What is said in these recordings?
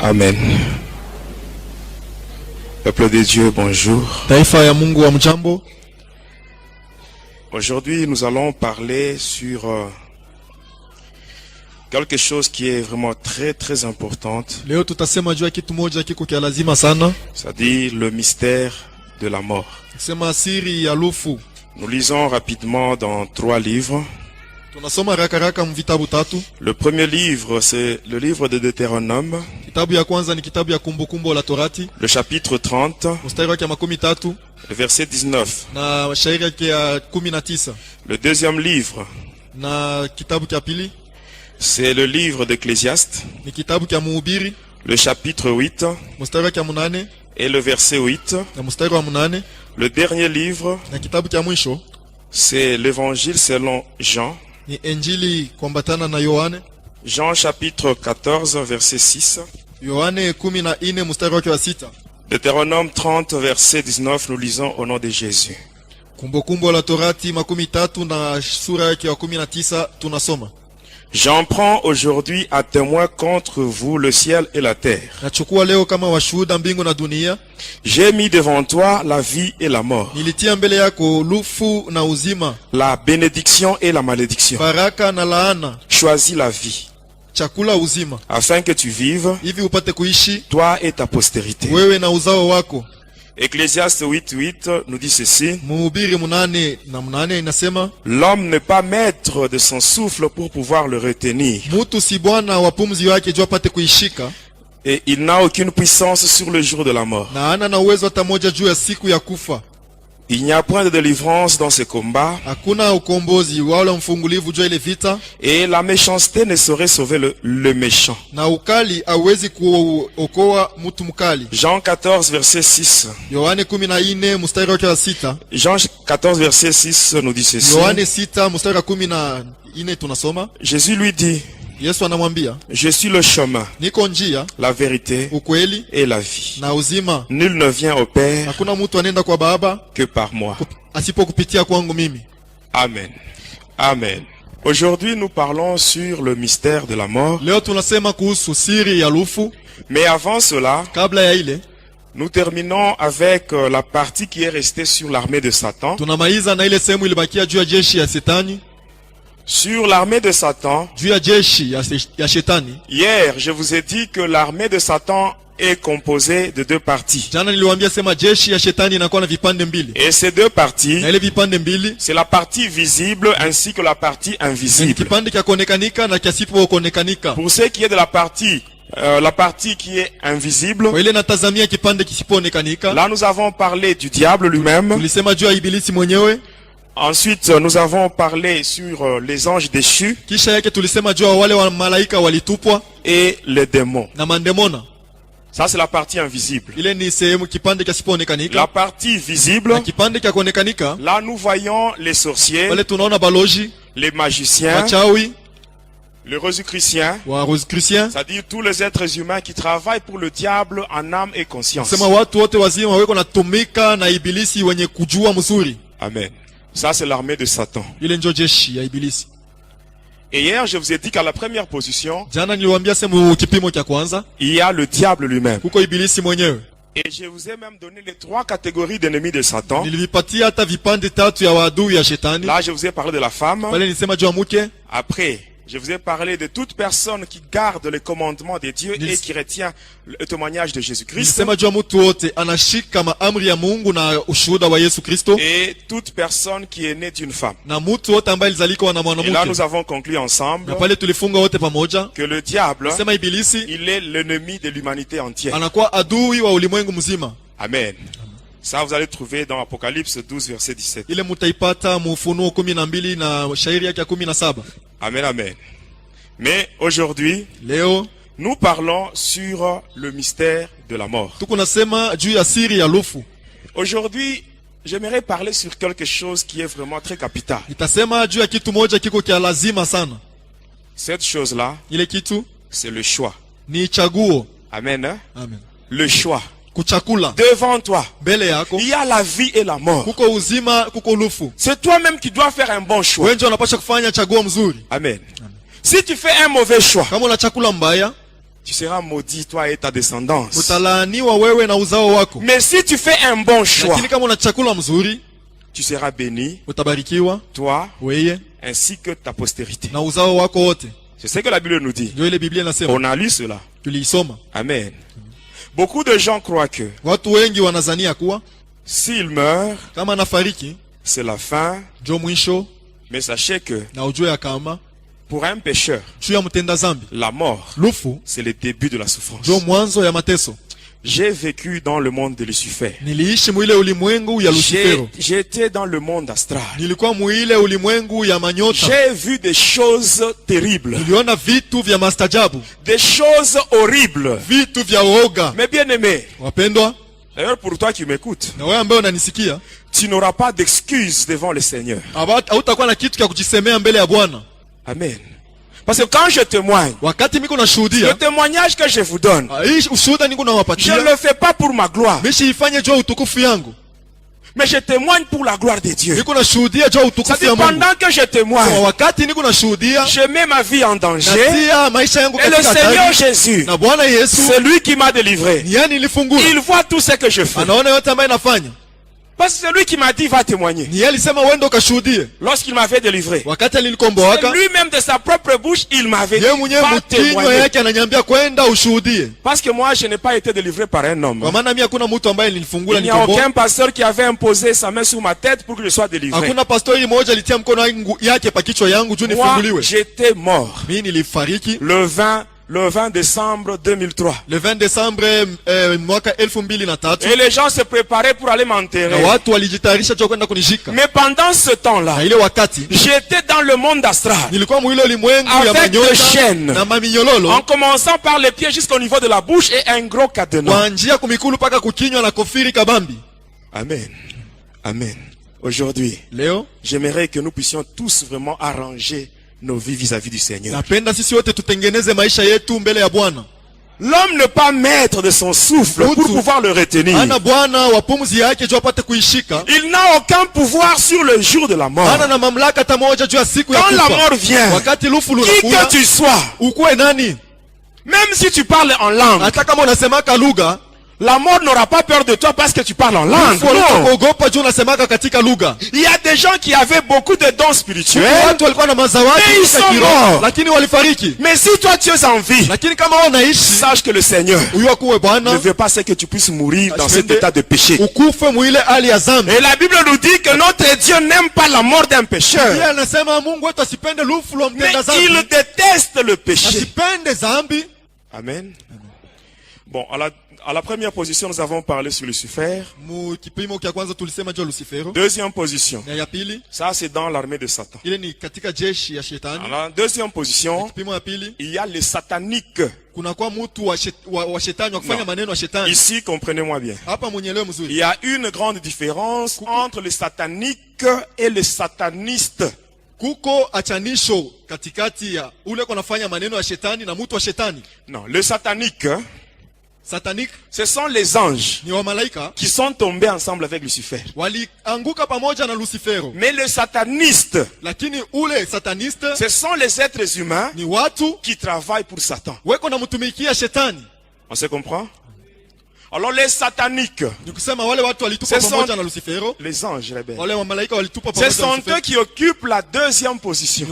Amen. Peuple de Dieu, bonjour. Taifa ya Mungu wa mjambo. Aujourd'hui, nous allons parler sur quelque chose qui est vraiment très importante. Leo tutasema juu ya kitu moja kiko kia lazima sana. C'est-à-dire le mystère de la mort. Sema siri ya lufu. Nous lisons rapidement dans 3 livres. Tunasoma haraka mvitabu tatu. Le premier livre, c'est le livre de Deutéronome. Kitabu ya kwanza ni kitabu ya kumbukumbu la Torati. Le chapitre 30. Mstari wake 13. Le verset 19. Na shairi yake ya 19. Le deuxième livre. Na kitabu cha pili. C'est le livre d'Ecclésiaste. Ni kitabu cha Mhubiri. Le chapitre 8. Mstari wake 8. Et le verset 8. Na mstari wa 8. Le dernier livre. Na kitabu cha mwisho. C'est l'évangile selon Jean. Ni Injili kuambatana na Yohane. Jean chapitre 14 verset 6. Yohane 14 mstari wake wa 6. Deutéronome 30 verset 19, nous lisons au nom de Jésus. Kumbukumbu la Torati 13 na sura yake ya 19 tunasoma. J'en prends aujourd'hui à témoin contre vous le ciel et la terre. Nachukua leo kama washuhuda mbingu na dunia. J'ai mis devant toi la vie et la mort. Nilitia mbele yako lufu na uzima. La bénédiction et la malédiction. Baraka na laana. Choisis la vie. Chakula uzima. Afin que tu vives. Hivi upate kuishi. Toi et ta postérité. Wewe na uzao wako. Ecclésiaste 8:8 nous dit ceci. Mhubiri 8:8 inasema, l'homme n'est pas maître de son souffle pour pouvoir le retenir. Mutu si bwana wa pumzi yake jua pate kuishika. Et il n'a aucune puissance sur le jour de la mort. Na hana na uwezo hata moja juu ya siku ya kufa. Il n'y a point de délivrance dans ce combat. Hakuna ukombozi wala mfungulivu juu ile vita. Et la méchanceté ne saurait sauver le méchant. Na ukali hauwezi kuokoa mtu mkali. Jean 14 verset 6. Yohane 14 mstari wake wa 6. Jean 14 verset 6 nous dit ceci. Yohane 6 mstari wa 14 tunasoma. Jésus lui dit, Yesu anamwambia, je suis le chemin, niko njia, la vérité ukweli et la vie. Na uzima. Nul ne vient au Père hakuna mtu anaenda kwa Baba que par moi. Asipokupitia kwangu mimi. Amen. Amen. Aujourd'hui nous parlons sur le mystère de la mort. Leo tunasema kuhusu siri ya lufu. Mais avant cela, kabla ya ile, nous terminons avec la partie qui est restée sur l'armée de Satan. Tunamaliza na ile sehemu ilibakia juu ya jeshi ya Shetani. Sur l'armée de Satan, hier, je vous ai dit que l'armée de Satan est composée de 2 parties. Et ces 2 parties, c'est la partie visible ainsi que la partie invisible. Pour ce qui est de la partie qui est invisible, là nous avons parlé du diable lui-même. Ensuite, nous avons parlé sur les anges déchus et les démons. Ça, c'est la partie invisible. La partie visible, là, nous voyons les sorciers, les magiciens, les rosicruciens, c'est-à-dire tous les êtres humains qui travaillent pour le diable en âme et conscience. Amen. Ça, c'est l'armée de Satan. Et hier, je vous ai dit qu'à la première position, il y a le diable lui-même. Et je vous ai même donné les 3 catégories d'ennemis de Satan. Là, je vous ai parlé de la femme. Après, je vous ai parlé de toute personne qui garde les commandements de Dieu et qui retient le témoignage de Jésus-Christ. Et toute personne qui est née d'une femme. Et là, nous avons conclu ensemble que le diable, il est l'ennemi de l'humanité entière. Amen. Ça, vous allez trouver dans Apocalypse 12, verset 17. Amen, amen. Mais aujourd'hui, nous parlons sur le mystère de la mort. Aujourd'hui, j'aimerais parler sur quelque chose qui est vraiment très capital. Cette chose-là, c'est le choix. Amen. Hein? Amen. Le choix. Devant toi, il y a la vie et la mort. C'est toi-même qui dois faire un bon choix. Amen. Amen. Si tu fais un mauvais choix, tu seras maudit, toi et ta descendance. Utalaaniwa wewe na uzao wako. Mais si tu fais un bon choix, lakini kama una chakula mzuri, tu seras béni, utabarikiwa, toi, wewe, ainsi que ta postérité. na uzao wako wote. C'est ce que la Bible nous dit. Ndio ile Biblia inasema. On a lu cela. Tuliisoma. Amen. Beaucoup de gens croient que watu wengi wanazania kuwa s'il meurt, kama anafariki, c'est la fin. ndio mwisho. Mais sachez que na ujue ya kama pour un pécheur, juu ya mtenda zambi, la mort, lufu, c'est le début de la souffrance. ndio mwanzo ya mateso. J'ai vécu dans le monde de Lucifer. Niliishi mwile ulimwengu ya Lucifero. J'étais dans le monde astral. Nilikuwa mwile ulimwengu ya manyota. J'ai vu des choses terribles. Niliona vitu vya mastajabu. Des choses horribles. Vitu vya uoga. Mais bien aimé, wapendwa, d'ailleurs pour toi qui m'écoutes, na wewe ambaye unanisikia, tu n'auras pas d'excuses devant le Seigneur. Hautakuwa na kitu cha kujisemea mbele ya Bwana. Amen. Parce que quand je témoigne, wakati miko nashuhudia, le témoignage que je vous donne, je ne le fais pas pour ma gloire, mais je témoigne pour la gloire de Dieu. C'est-à-dire pendant que je témoigne, je mets ma vie en danger, et le Seigneur Jésus, c'est lui qui m'a délivré. Il voit tout ce que je fais. Parce que c'est lui qui m'a dit va témoigner. Lorsqu'il m'avait délivré, c'est lui-même de sa propre bouche, il m'avait dit va témoigner. Parce que moi je n'ai pas été délivré par un homme. Il n'y a aucun pasteur qui avait imposé sa main sur ma tête pour que je sois délivré. Moi j'étais mort le 20 décembre 2003. Le 20 décembre mwaka 2003. Et les gens se préparaient pour aller m'enterrer. Mais pendant ce temps-là, j'étais dans le monde astral, avec des chaînes, en commençant par les pieds jusqu'au niveau de la bouche et un gros cadenas. Amen. Amen. Aujourd'hui, j'aimerais que nous puissions tous vraiment arranger nos vies vis-à-vis du Seigneur. L'homme n'est pas maître de son souffle pour pouvoir le retenir. Il n'a aucun pouvoir sur le jour de la mort. Quand la mort vient, qui que tu sois, même si tu parles en langue, la mort n'aura pas peur de toi parce que tu parles en langue. Non. Il y a des gens qui avaient beaucoup de dons spirituels, mais ils sont morts. Mais si toi tu es en vie, sache que le Seigneur ne veut pas que tu puisses mourir dans cet état de péché. Et la Bible nous dit que notre Dieu n'aime pas la mort d'un pécheur, mais il déteste le péché. Amen. Bon, à la première position, nous avons parlé sur Lucifer. Deuxième position, ça c'est dans l'armée de Satan. Alors, en deuxième position, il y a les sataniques. Ici, comprenez-moi bien. Il y a une grande différence entre les sataniques et les satanistes. Non, le satanique, ce sont les anges qui sont tombés ensemble avec Lucifer. Mais les satanistes, ce sont les êtres humains qui travaillent pour Satan. On se comprend? Alors les sataniques, ce sont les anges rebelles. Ce sont eux qui occupent la deuxième position.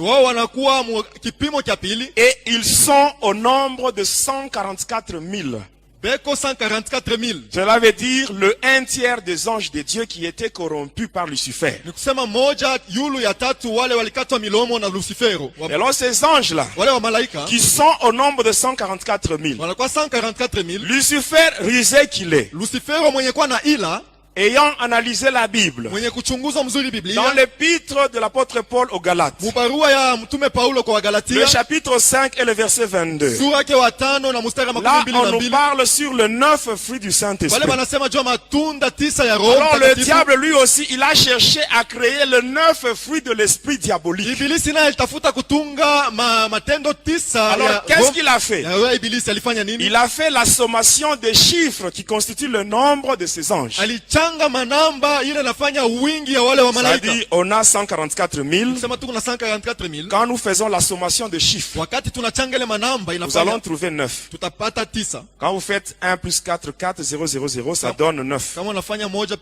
Et ils sont au nombre de 144 000. Cela veut dire le 1/3 des anges de Dieu qui étaient corrompus par Lucifer. Et alors ces anges-là, qui sont au nombre de 144 000, Lucifer rusé qu'il est, ayant analysé la Bible, dans l'épître de l'apôtre Paul aux Galates, le chapitre 5 et le verset 22, là on nous parle sur le 9 fruits du Saint-Esprit. Alors le diable lui aussi, il a cherché à créer le 9 fruits de l'esprit diabolique. Alors qu'est-ce qu'il a fait? Il a fait la sommation des chiffres qui constituent le nombre de ses anges. kuchanga manamba ile nafanya wingi ya wale wa Ça malaika. dit, on a 144 000. Sema tuko na 144,000. Quand nous faisons la sommation de chiffres, Wakati tunachanga ile manamba nous allons inafanya trouver 9. tutapata 9. Quand vous faites 1 plus 4, 4, 0, 0, 0, ça donne 9. Kama unafanya moja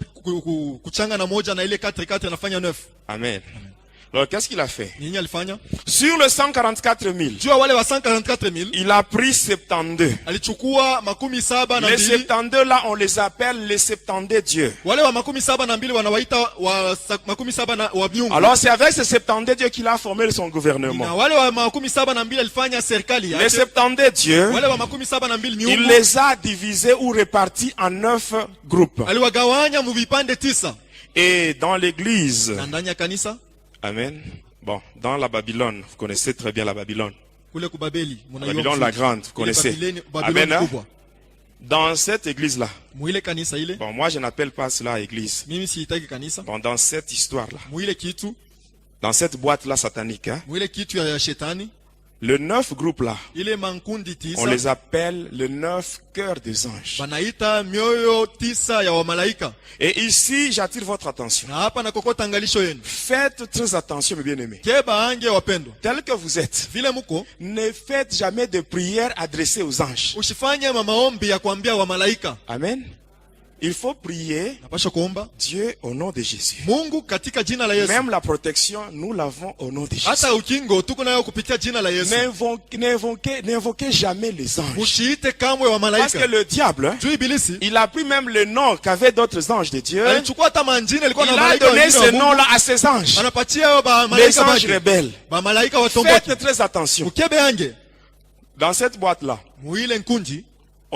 kuchanga na moja na ile 4 inafanya 9. Amen. Alors, qu'est-ce qu'il a fait? Nini alifanya? Sur le 144 000, Jua wale wa 144,000 il a pris 72. alichukua 72. Les 72 là, on les appelle les 72 dieux. Wale wa 72 wanawaita wa 70 wa miungu. Alors, c'est avec ces 72 dieux qu'il a formé son Na gouvernement. wale wa 72 alifanya serikali Les yake. 72 dieux, Wale wa 72 il miungu les a divisés ou répartis en 9 groupes. aliwagawanya mu vipande 9. Et dans l'église, Na ndani ya kanisa amen. Bon, dans la Babylone, vous connaissez très bien la Babylone. kule ku Babeli, Babylone la grande, vous connaissez. Amen. Hein? Dans cette église-là, Mu ile kanisa ile, bon, moi je n'appelle pas cela église. mimi siitaki kanisa. Bon, dans cette histoire-là, Mu ile kitu, dans cette boîte-là satanique, hein, mu ile kitu ya shetani, le 9 groupes-là, ile mankundi 9 on les appelle le 9 cœurs des anges. banaita mioyo 9 ya wamalaika. Et ici, j'attire votre attention. Na hapa nakokota angalisho yenu. Faites très attention, mes bien-aimés. Keba ange wapendwa. Tel que vous êtes, Vile muko, ne faites jamais de prières adressées aux anges. usifanye maombi ya kuambia wamalaika. Amen. Il faut prier Napasha kuomba Dieu au nom de Jésus. Mungu katika jina la Yesu. Même la protection, nous l'avons au nom de Jésus. Hata ukingo tuko nayo kupitia jina la Yesu. N'invoquez jamais les anges. Mushiite kamwe wa Parce malaika. que le diable, hein, Juu ibilisi il a pris même le nom qu'avaient d'autres anges de Dieu. alichukua hata manjina ilikuwa Il na a malaika donné wengine wa ce Mungu. nom-là à ses anges. Anapatia hao ba Les malaika anges bake. rebelles. Ba malaika watomboki. Faites très attention. Ukebe ange. Dans cette boîte-là, Muile nkunji.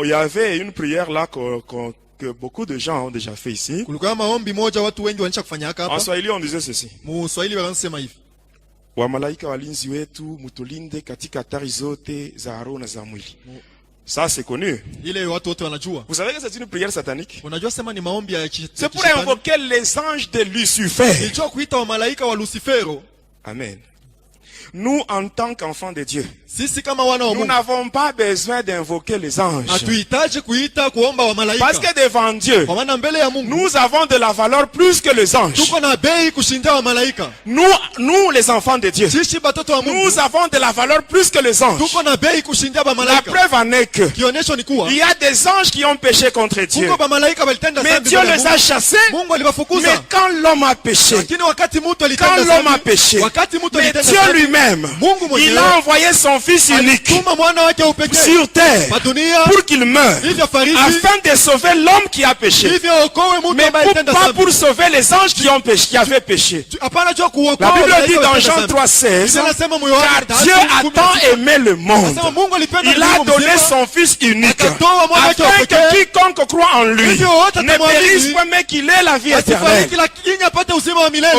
il y avait une prière là que beaucoup de gens ont déjà fait ici. Kulikuwa maombi moja watu wengi wananisha kufanyaka En hapa. Swahili, on disait ceci. Mu Swahili wanasema hivi. Wamalaika walinzi wetu mutulinde katika hatari zote za roho na za mwili. Ça c'est connu. Ile watu wote wanajua. Vous savez que c'est une prière satanique. Unajua sema ni maombi ya C'est pour invoquer les anges de Lucifer. Nicho kuita wa malaika wa Lucifero. Amen. Nous, en tant qu'enfants de Dieu, Sisi kama wana wa nous Mungu n'avons pas besoin d'invoquer les anges. hatuhitaji kuita kuomba wa malaika. Parce que devant Dieu, Kwa maana mbele ya Mungu nous avons de la valeur plus que les anges. tuko na bei kushinda wa malaika. Nous les enfants de Dieu, Sisi batoto wa Mungu nous avons de la valeur plus que les anges. tuko na bei kushinda ba La malaika. preuve en est que Kionyesho ni kuwa il y a des anges qui ont péché contre Dieu. kuko ba malaika walitenda Mais dhambi Dieu mbele ya les a Mungu. chassés. Mungu Mais aliwafukuza. quand l'homme a péché, Lakini wakati mtu quand alitenda l'homme a dhambi, péché, wakati mtu mais alitenda Dieu dhambi, lui-même, Mungu mwenyewe il a envoyé son fils unique alituma mwana wake wa pekee sur terre kwa dunia pour qu'il meure, hivyo fariji afin de sauver l'homme qui a péché. hivyo okoe mtu Mais ambaye alitenda pas dhambi. pour sauver les anges qui ont péché, qui avaient péché. Hapana jua kuokoa La Bible malaika dit dans walitenda Jean dhambi. 3,16, Biblia inasema moyo wake car Dieu a tant aimé le monde, Anasema Mungu alipenda il a ulimwengu donné mzima, son fils unique, akatoa mwana wake wa afin pekee, que quiconque croit en lui hivyo wote ne atamwamini, périsse pas, mais qu'il ait la vie éternelle. asifariki lakini apate uzima wa milele.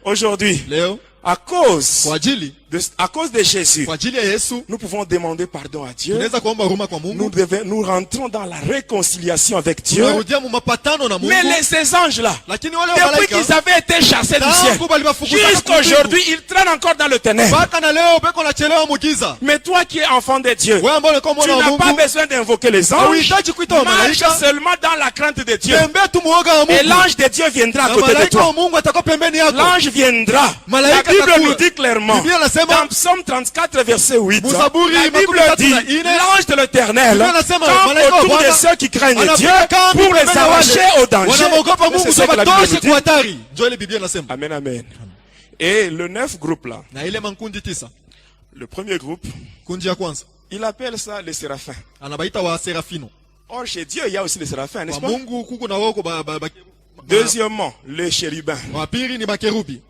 Aujourd'hui, Leo à cause kwa ajili de Jésus, kwa ajili ya Yesu nous pouvons demander pardon à Dieu. tunaweza kuomba huruma kwa Mungu. Nous rentrons dans la réconciliation avec Dieu. Tunarudia mu mapatano na Mungu. Mais ces anges-là, Lakini wale wa depuis malaika qu'ils avaient été chassés du ciel, tangu baliwafukuza jusqu'aujourd'hui, ils traînent encore dans le ténèbre. mpaka na leo beko nachelewa mugiza. Mais toi qui es enfant de Dieu, Wewe ambao unakuwa tu mwana wa n'as pas Mungu besoin d'invoquer les anges. hauhitaji kuita wa Marche malaika, seulement dans la crainte de Dieu. tembea tu muoga wa Et Mungu. l'ange de Dieu viendra à Na côté de malaika wa toi. Mungu atakuwa pembeni yako. L'ange viendra. La Malaika Bible atakuwa. nous dit clairement, Biblia inasema dans Psaume 34, verset 8, Muzaburi la Bible makumi tatu dit, na ine, l'ange de l'Éternel Biblia inasema, campe malaika wa autour de Bwana ceux qui craignent Dieu anafanya kambi pour les pembeni ya arracher wale au danger. wanamogopa C'est Mungu ce que la Bible tuwatoshe nous dit. kwa hatari. Ndio ile Biblia inasema. Amen, amen. Et le 9 groupe là, Na ile mankundi 9. le premier groupe, Kundi ya kwanza il appelle ça les séraphins. anabaita wa serafino. Or, chez Dieu, il y a aussi les séraphins, n'est-ce Kwa pas? Mungu kuko na wako Deuxièmement, les chérubins. wa pili ni makerubi.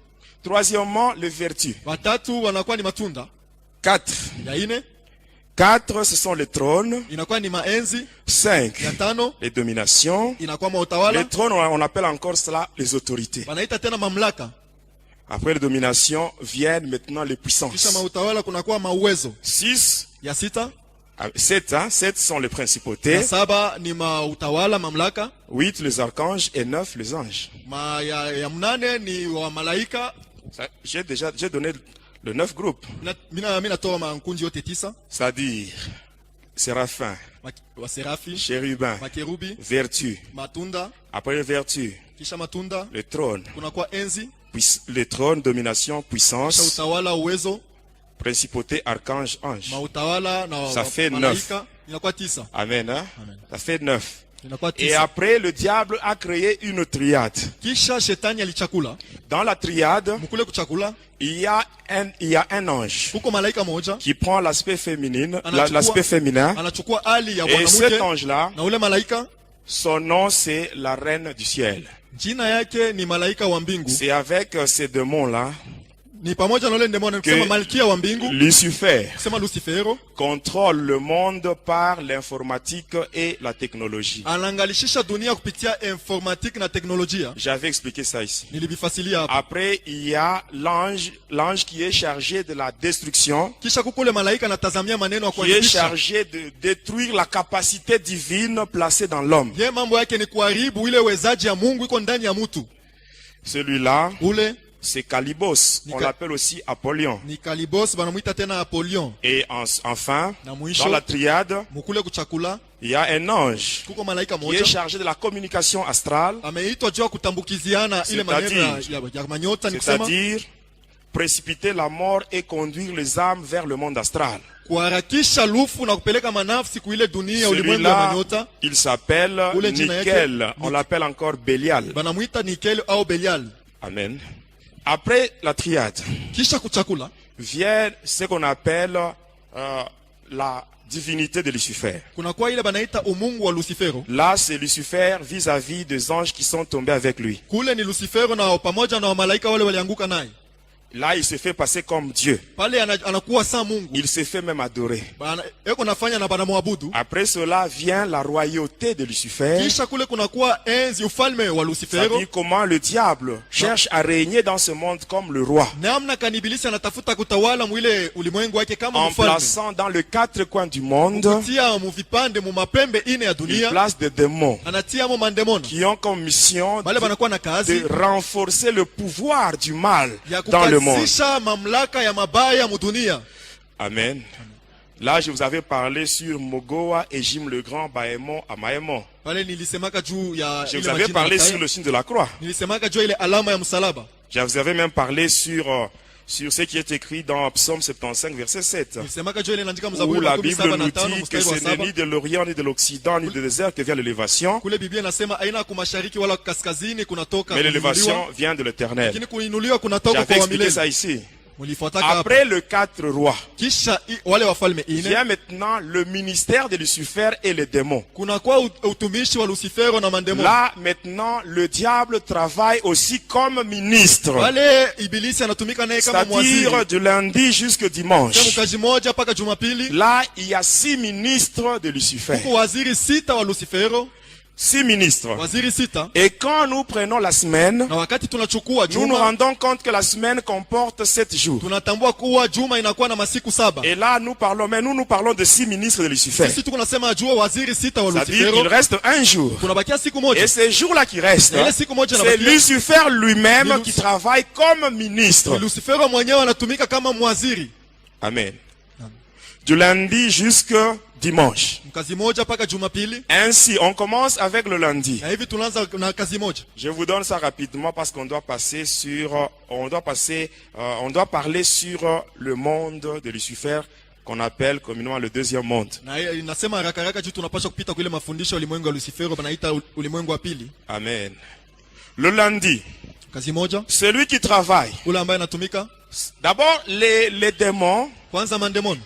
Troisièmement, les vertus. Watatu wanakuwa ni matunda. 4. Ya ine 4, ce sont les trônes. inakuwa ni maenzi. 5, Ya tano les dominations. inakuwa mautawala. Les trônes, on appelle encore cela les autorités. Wanaita tena mamlaka. Après les dominations viennent maintenant les Kisha puissances. mautawala kunakuwa mauwezo. 6, Ya sita 7 sont les ya principautés. saba ni mautawala mamlaka. 8, les archanges et 9, les anges. Ya mnane ni wa malaika. J'ai donné le 9 groupes. Mina natoa mankunji yote 9. C'est-à-dire, séraphins, chérubin, vertu. Après vertu, le trône. Le trône, domination, puissance, principauté, archange, ange. Ça fait 9. Amen. Hein? Ça fait 9. Et après, le diable a créé une triade. Dans la triade, il y a un ange qui prend l'aspect féminin. Et cet ange-là, son nom c'est la reine du ciel. C'est avec ces démons-là que Lucifer contrôle le monde par l'informatique et la technologie. J'avais expliqué ça ici. Après, il y a l'ange qui est chargé de la destruction, qui est chargé de détruire la capacité divine placée dans l'homme. Celui-là, c'est Calibos, on l'appelle aussi Apollyon. Et enfin, dans la triade, il y a un ange qui est chargé de la communication astrale, c'est-à-dire précipiter la mort et conduire les âmes vers le monde astral. Celui-là, il s'appelle Nickel, on l'appelle encore Bélial. Amen. Après la triade, vient ce qu'on appelle la divinité de Lucifer. Là, c'est Lucifer vis-à-vis des anges qui sont tombés avec lui. Là, il se fait passer comme Dieu. Il se fait même adorer. Après cela vient la royauté de Lucifer. C'est-à-dire comment le diable cherche à régner dans ce monde comme le roi. En plaçant dans les 4 coins du monde, il place des démons qui ont comme mission de renforcer le pouvoir du mal dans le monde. Amen. Là, je vous avais parlé sur Mogoa et Jim le Grand, Baémon, Amaémon. Je vous avais parlé sur le signe de la croix. Je vous avais même parlé sur ce qui est écrit dans Psaume 75, verset 7. Où la Bible nous dit que ce n'est ni de l'Orient, ni de l'Occident, ni du désert que vient l'élévation. Mais l'élévation vient de l'Éternel. J'avais expliqué ça ici. Après le 4 rois, vient maintenant le ministère de Lucifer et les démons. Là, maintenant, le diable travaille aussi comme ministre. C'est-à-dire du lundi jusqu'au dimanche. Là, il y a 6 ministres de Lucifer. 6 ministres. Et quand nous prenons la semaine, nous nous rendons compte que la semaine comporte 7 jours. Et là, nous parlons de 6 ministres de Lucifer. C'est-à-dire qu'il reste un jour. Et ce jour-là qui reste, c'est Lucifer lui-même qui travaille comme ministre. Amen. Du lundi jusqu'au dimanche. Ainsi, on commence avec le lundi. Je vous donne ça rapidement parce qu'on doit passer sur, on doit parler sur le monde de Lucifer qu'on appelle communément le deuxième monde. Amen. Le lundi, celui qui travaille. D'abord, les démons,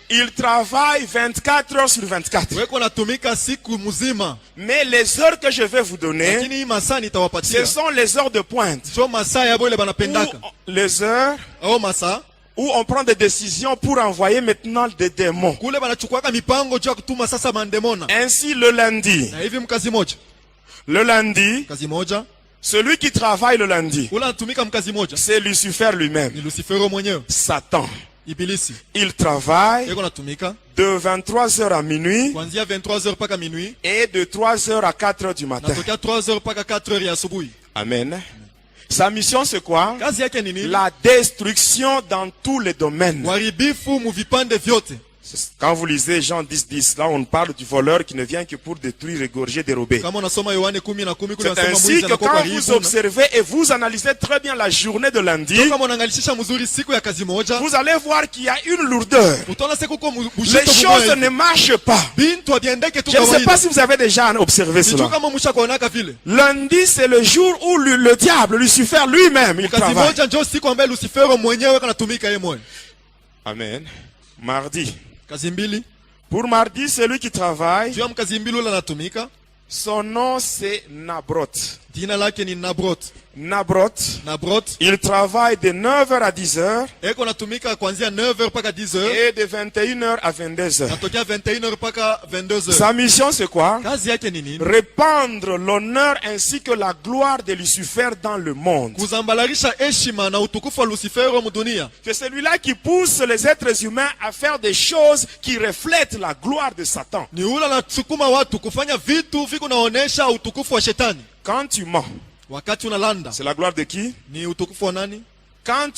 ils travaillent 24 heures sur 24. Mais les heures que je vais vous donner, ce sont les heures de pointe. Les heures où on prend des décisions pour envoyer maintenant des démons. Ainsi, le lundi, celui qui travaille le lundi, c'est Lucifer lui-même. Satan. Il travaille de 23h à minuit et de 3h à 4h du matin. Amen. Sa mission c'est quoi? La destruction dans tous les domaines. Quand vous lisez Jean 10, là on parle du voleur qui ne vient que pour détruire, égorger, dérober. C'est ainsi que quand vous observez et vous analysez très bien la journée de lundi, vous allez voir qu'il y a une lourdeur. Les choses ne marchent pas. Je ne sais pas si vous avez déjà observé cela. Lundi, c'est le jour où le diable, Lucifer lui-même, il travaille. Amen. Mardi. Pour mardi, celui qui travaille, son nom c'est Nabrot. Nabrot, il travaille de 9h à 10h et de 21h à 22h. Sa mission c'est quoi? Répandre l'honneur ainsi que la gloire de Lucifer dans le monde. C'est celui-là qui pousse les êtres humains à faire des choses qui reflètent la gloire de Satan. Quand tu mens, c'est la gloire de qui? Quand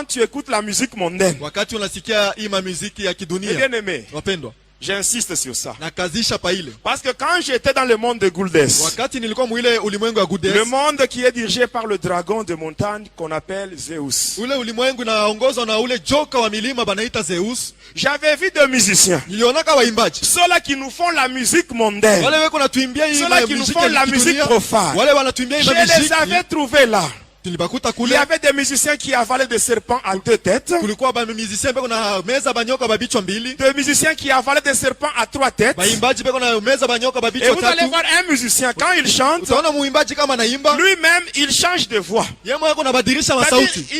tu écoutes la musique mondaine, bien aimé, j'insiste sur ça. Parce que quand j'étais dans le monde de Gouldes, le monde qui est dirigé par le dragon de montagne qu'on appelle Zeus, j'avais vu des musiciens, ceux-là qui nous font la musique mondaine, ceux-là qui nous font la musique profane. Je les avais trouvés là. Il y avait des musiciens qui avalaient des serpents à 2 têtes. Des musiciens qui avalaient des serpents à 3 têtes. Et vous allez voir un musicien, quand il chante, lui-même, il change de voix. Il y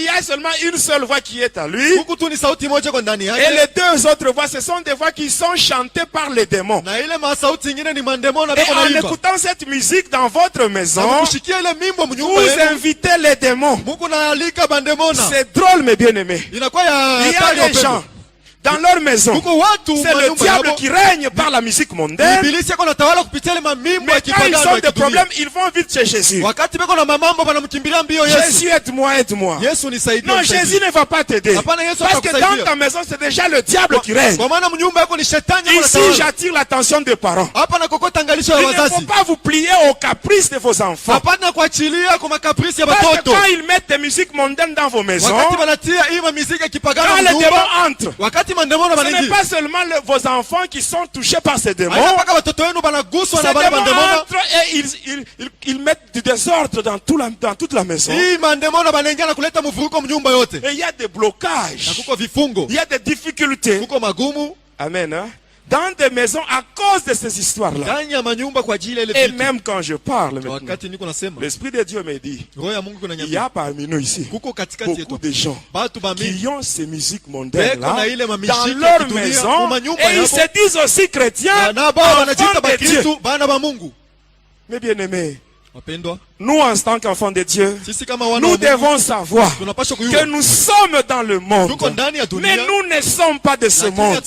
a seulement une seule voix qui est à lui. Et les 2 autres voix, ce sont des voix qui sont chantées par les démons. Et en écoutant cette musique dans votre maison, vous invitez les démons. C'est drôle mes bien-aimés. Il y a des gens dans leur maison, c'est le diable qui règne par la musique mondaine. Mais quand ils ont des problèmes, ils vont vite chez Jésus. Jésus, aide-moi, aide-moi. Non, Jésus ne va pas t'aider. Parce que dans ta maison, c'est déjà le diable qui règne. Ici, j'attire l'attention des parents. Il ne faut pas vous plier aux caprices de vos enfants. Parce que quand ils mettent des musiques mondaines dans vos maisons, quand les démons entrent, ce n'est pas seulement vos enfants qui sont touchés par ces démons. Ces démons entrent et ils mettent du désordre dans toute la maison. Et il y a des blocages. Il y a des difficultés. Amen. Hein? Dans des maisons à cause de ces histoires-là. Et même quand je parle maintenant, l'Esprit de Dieu me dit, il y a parmi nous ici beaucoup de gens qui ont ces musiques mondaines-là dans leur maison et ils se disent aussi chrétiens, enfants de Dieu. Mais bien aimés, nous en tant qu'enfants de Dieu, nous devons savoir que nous sommes dans le monde, mais nous ne sommes pas de ce monde.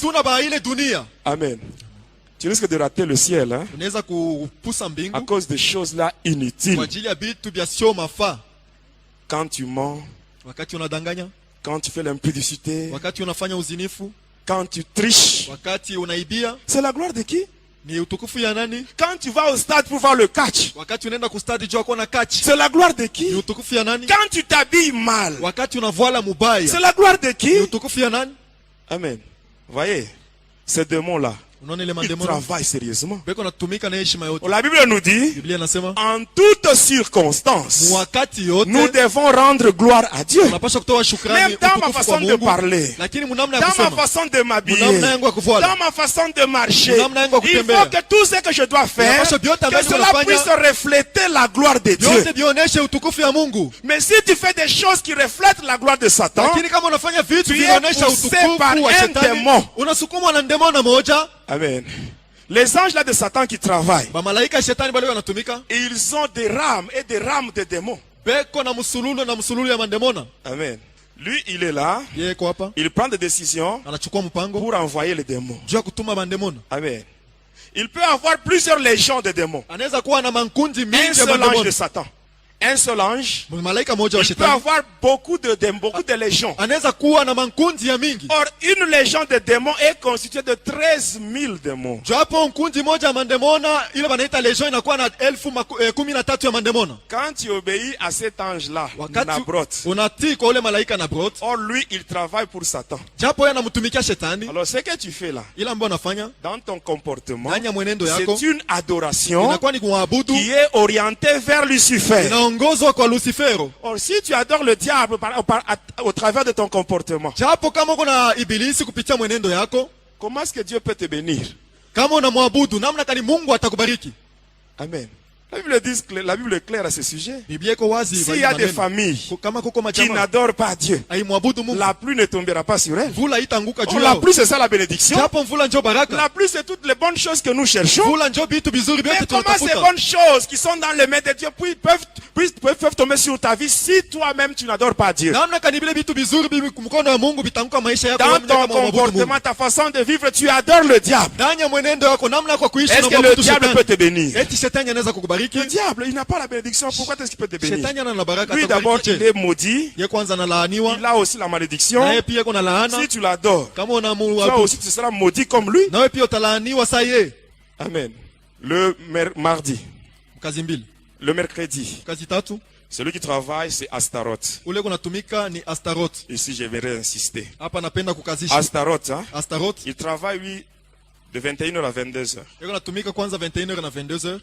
Amen. Tu risques de rater le ciel hein? À cause des choses là inutiles. Quand tu mens, quand tu fais l'impudicité, quand tu triches, c'est la gloire de qui? Quand tu vas au stade pour voir le catch, c'est la gloire de qui? Quand tu t'habilles mal, c'est la gloire de qui? Amen. Voyez, ces démons-là, ils travaillent sérieusement. La Bible nous dit, en toutes circonstances, nous devons rendre gloire à Dieu. Même dans ma façon de parler, dans ma façon de m'habiller, dans ma façon de marcher, il faut que tout ce que je dois faire, que cela puisse refléter la gloire de Dieu. Mais si tu fais des choses qui reflètent la gloire de Satan, tu es poussé par un démon. Amen. Les anges là de Satan qui travaillent, ils ont des rames et des rames de démons. Amen. Lui, il est là, il prend des décisions pour envoyer les démons. Amen. Il peut avoir plusieurs légions de démons. Un seul ange de Satan. un seul ange, malaika moja wa il peut shetani avoir beaucoup de légions. anaweza kuwa na mankundi ya mingi. Or, une légion de démons est constituée de 13 000 démons. Japo nkundi moja ya mandemona ile wanaita legion inakuwa na 13,000 ya mandemona. Quand tu obéis à cet ange-là, Nabrot, unatii kwa ule malaika Nabrot, or lui il travaille pour Satan. Japo yeye anamtumikia shetani. Alors ce que tu fais là, ila ambayo unafanya dans ton comportement, ndani ya mwenendo yako, c'est une adoration inakuwa ni kuabudu qui est orientée vers Lucifer. inaongozwa kwa Lucifero. Or si tu adores le diable au travers de ton comportement, japo kama kuna ibilisi kupitia mwenendo yako, comment est-ce que Dieu peut te bénir? Kama unamwabudu namna gani Mungu atakubariki? Amen. La Bible est claire à ce sujet. S'il y a des familles qui n'adorent pas Dieu, la pluie ne tombera pas sur elles. Oh, la pluie, c'est ça la bénédiction. La pluie, c'est toutes les bonnes choses que nous cherchons. Mais comment ces bonnes choses qui sont dans les mains de Dieu peuvent tomber sur ta vie si toi-même tu n'adores pas Dieu? Dans ton comportement, ta façon de vivre, tu adores le diable. Est-ce que le diable peut te bénir? Le diable, il n'a pas la bénédiction. Pourquoi est-ce qu'il peut te bénir? Lui d'abord, il est maudit. Il a aussi la malédiction. Si tu l'adores, toi aussi tu seras maudit comme lui. Amen. Le mardi, le mercredi, celui qui travaille, c'est Astaroth. Ici, je vais insister. Astaroth, hein? Il travaille, lui, de 21h à 22h.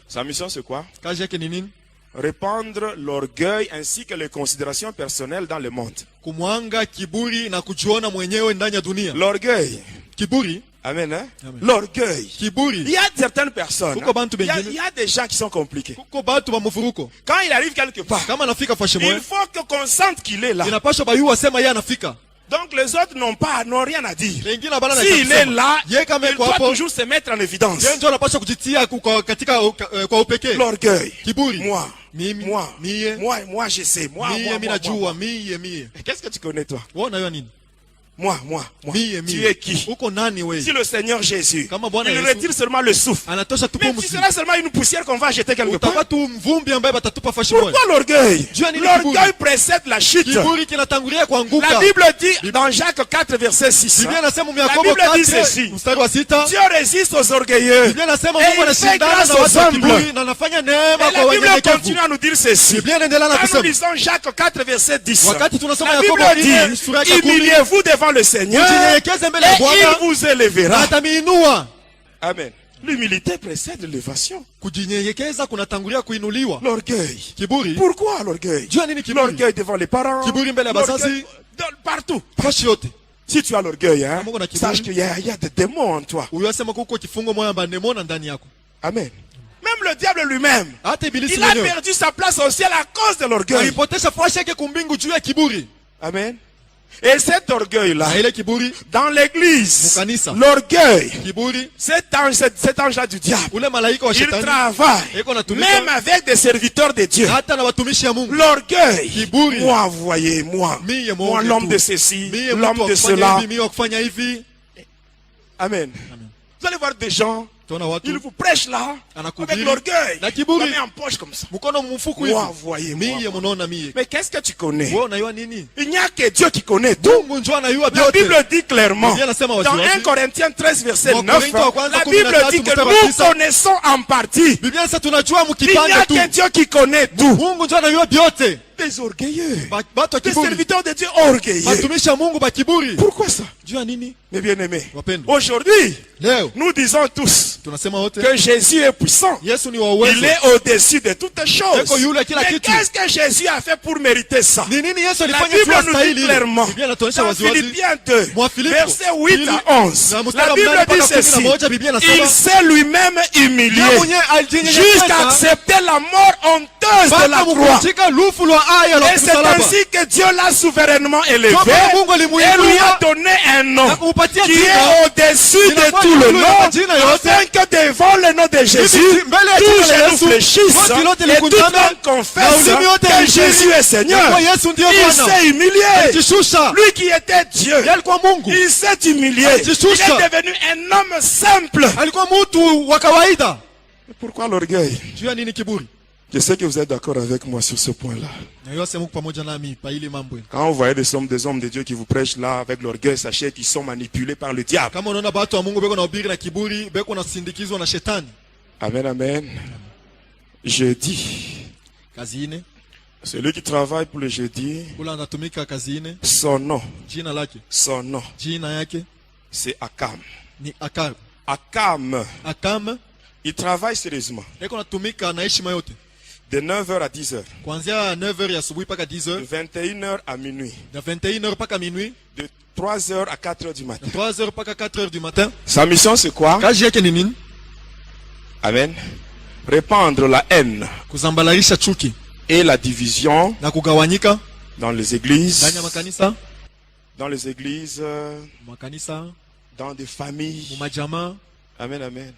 Sa mission, c'est quoi? Répandre l'orgueil ainsi que les considérations personnelles dans le monde. L'orgueil. Amen, hein? L'orgueil. Il y a certaines personnes, il y a des gens qui sont compliqués. Quand il arrive quelque part, il faut qu'on sente qu'il est là. Donc les autres n'ont rien à dire. S'il est là, il doit toujours se mettre en évidence. L'orgueil. Moi, je sais. Moi. Qu'est-ce que tu connais toi? Moi. Tu es qui? Si le Seigneur Jésus, il retire seulement le souffle, mais tu seras seulement une poussière qu'on va jeter quelque part. Pourquoi l'orgueil? L'orgueil précède la chute. La Bible dit dans Jacques 4 verset 6, la Bible dit ceci: Dieu résiste aux orgueilleux et il fait grâce aux humbles. Et la Bible continue à nous dire ceci. Quand nous lisons Jacques 4 verset 10, la Bible dit: humiliez-vous devant le Seigneur et il vous élèvera. Amen. L'humilité précède l'élévation. L'orgueil. Pourquoi l'orgueil? L'orgueil devant les parents. L'orgueil partout. Si tu as l'orgueil, hein, sache qu'il y a des démons en toi. Amen. Même le diable lui-même, il a perdu sa place au ciel à cause de l'orgueil. Amen. Et cet orgueil-là, dans l'église, l'orgueil, cet ange-là du diable, il travaille, même avec des serviteurs de Dieu. L'orgueil, moi, vous voyez, moi, l'homme de ceci, l'homme de cela. Amen. Vous allez voir des gens, ils vous prêchent là, avec l'orgueil, vous met en poche comme ça. Moi, voyez-moi. Mais qu'est-ce que tu connais? Il n'y a que Dieu qui connaît tout. La Bible dit clairement, dans 1 Corinthiens 13 verset 9, la Bible dit que nous connaissons en partie. Il n'y a que Dieu qui connaît tout. Des orgueilleux, des serviteurs de Dieu orgueilleux. Pourquoi ça? Mes bien-aimés, aujourd'hui, nous disons tous que Jésus est puissant. Il est au-dessus de toutes choses. Mais qu'est-ce que Jésus a fait pour mériter ça? La Bible nous dit clairement, dans Philippiens 2, versets 8 à 11, la Bible dit ceci: il s'est lui-même humilié jusqu'à accepter la mort honteuse de la croix. Et c'est ainsi que Dieu l'a souverainement élevé et lui a donné un nom qui est au-dessus de tout le nom, afin que devant le nom de Jésus, tous genou fléchissent et tout homme confesse que Jésus est Seigneur. Il s'est humilié. Lui qui était Dieu, il s'est humilié. Il est devenu un homme simple. Pourquoi l'orgueil? Je sais que vous êtes d'accord avec moi sur ce point-là. Quand vous voyez des hommes de Dieu qui vous prêchent là avec l'orgueil, sachez qu'ils sont manipulés par le diable. Amen, amen. Jeudi. Celui qui travaille pour le jeudi, son nom, c'est Akam. Akam, il travaille sérieusement. De 9h à 10h. De 21h à minuit. De 3h à 4h du matin. Sa mission c'est quoi? Amen. Répandre la haine et la division dans les églises, dans des familles. Amen, amen.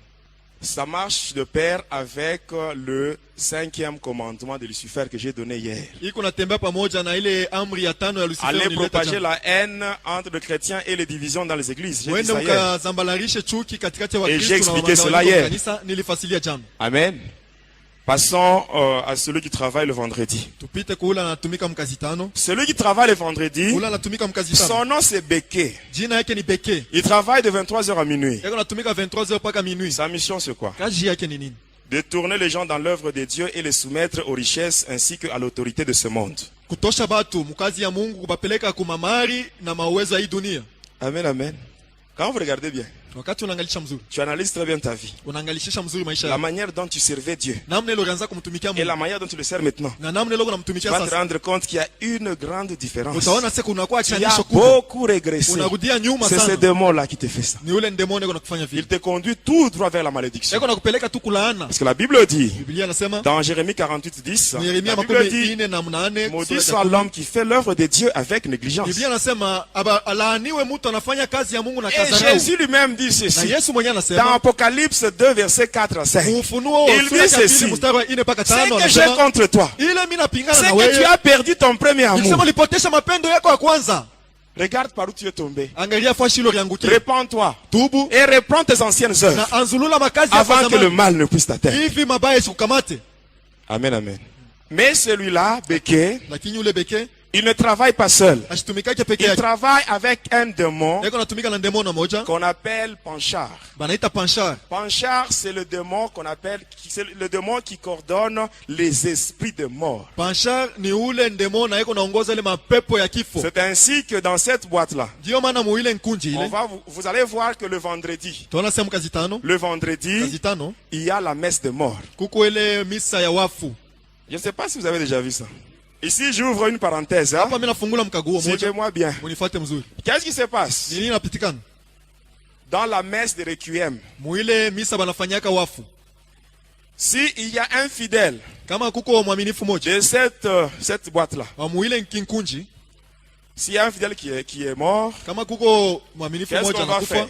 Ça marche de pair avec le 5e commandement de Lucifer que j'ai donné hier. Allez propager la haine entre les chrétiens et les divisions dans les églises. J'ai dit ça hier. Et j'ai expliqué cela hier. Amen. Passons à celui qui travaille le vendredi. Celui qui travaille le vendredi, son nom c'est Béké. Il travaille de 23h à minuit. Sa mission c'est quoi? De tourner les gens dans l'œuvre de Dieu et les soumettre aux richesses ainsi qu'à l'autorité de ce monde. Amen, amen. Quand vous regardez bien, tu analyses très bien ta vie. La manière dont tu servais Dieu et la manière dont tu le sers maintenant. Tu vas te rendre compte qu'il y a une grande différence. Tu as beaucoup régressé. C'est ce démon-là qui te fait ça. Il te conduit tout droit vers la malédiction. Parce que la Bible dit, dans Jérémie 48:10, la Bible dit, maudit soit l'homme qui fait l'œuvre de Dieu avec négligence. Et Jésus lui-même dit ceci. Dans Apocalypse 2, verset 4 à 5. Il dit ceci. C'est que j'ai contre toi. C'est que tu as perdu ton premier amour. Regarde par où tu es tombé. Répands-toi. Et reprends tes anciennes œuvres. Avant que le mal ne puisse t'atteindre. Amen, amen. Mais celui-là, Béké, il ne travaille pas seul. Il travaille avec un démon qu'on appelle Panchar. Panchar, c'est le démon qu'on appelle, c'est le démon qui coordonne les esprits de mort. C'est ainsi que dans cette boîte-là, vous allez voir que le vendredi, il y a la messe de mort. Je ne sais pas si vous avez déjà vu ça. Ici, j'ouvre une parenthèse. Hein? Suivez-moi bien. Qu'est-ce qui se passe dans la messe de Requiem? S'il y a un fidèle de cette boîte-là, s'il y a un fidèle qui est mort, qu'est-ce qu'on va faire?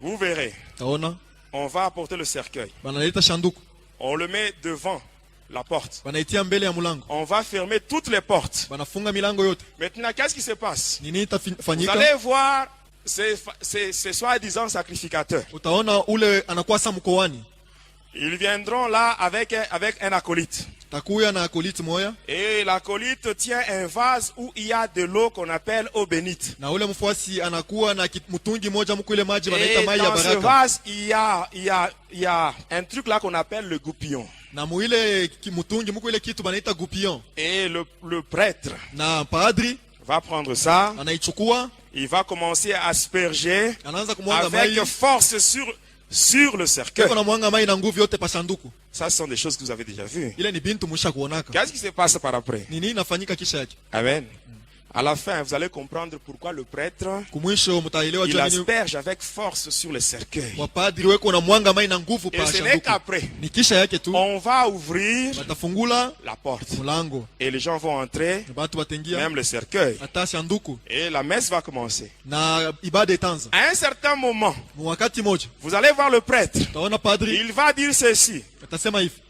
Vous verrez. On va apporter le cercueil. On le met devant la porte. On va fermer toutes les portes. Maintenant, qu'est-ce qui se passe? Vous allez voir ces soi-disant sacrificateurs. Ils viendront là avec un acolyte. Et l'acolyte tient un vase où il y a de l'eau qu'on appelle eau bénite. Et dans ce vase, il y a un truc là qu'on appelle le goupillon. Et le prêtre va prendre ça. Il va commencer à asperger avec force sur le cercueil. Ça, ce sont des choses que vous avez déjà vues. Qu'est-ce qui se passe par après? Amen. À la fin, vous allez comprendre pourquoi le prêtre, il asperge avec force sur le cercueil. Et ce n'est qu'après, on va ouvrir la porte. Et les gens vont entrer, même le cercueil. Et la messe va commencer. À un certain moment, vous allez voir le prêtre. Il va dire ceci.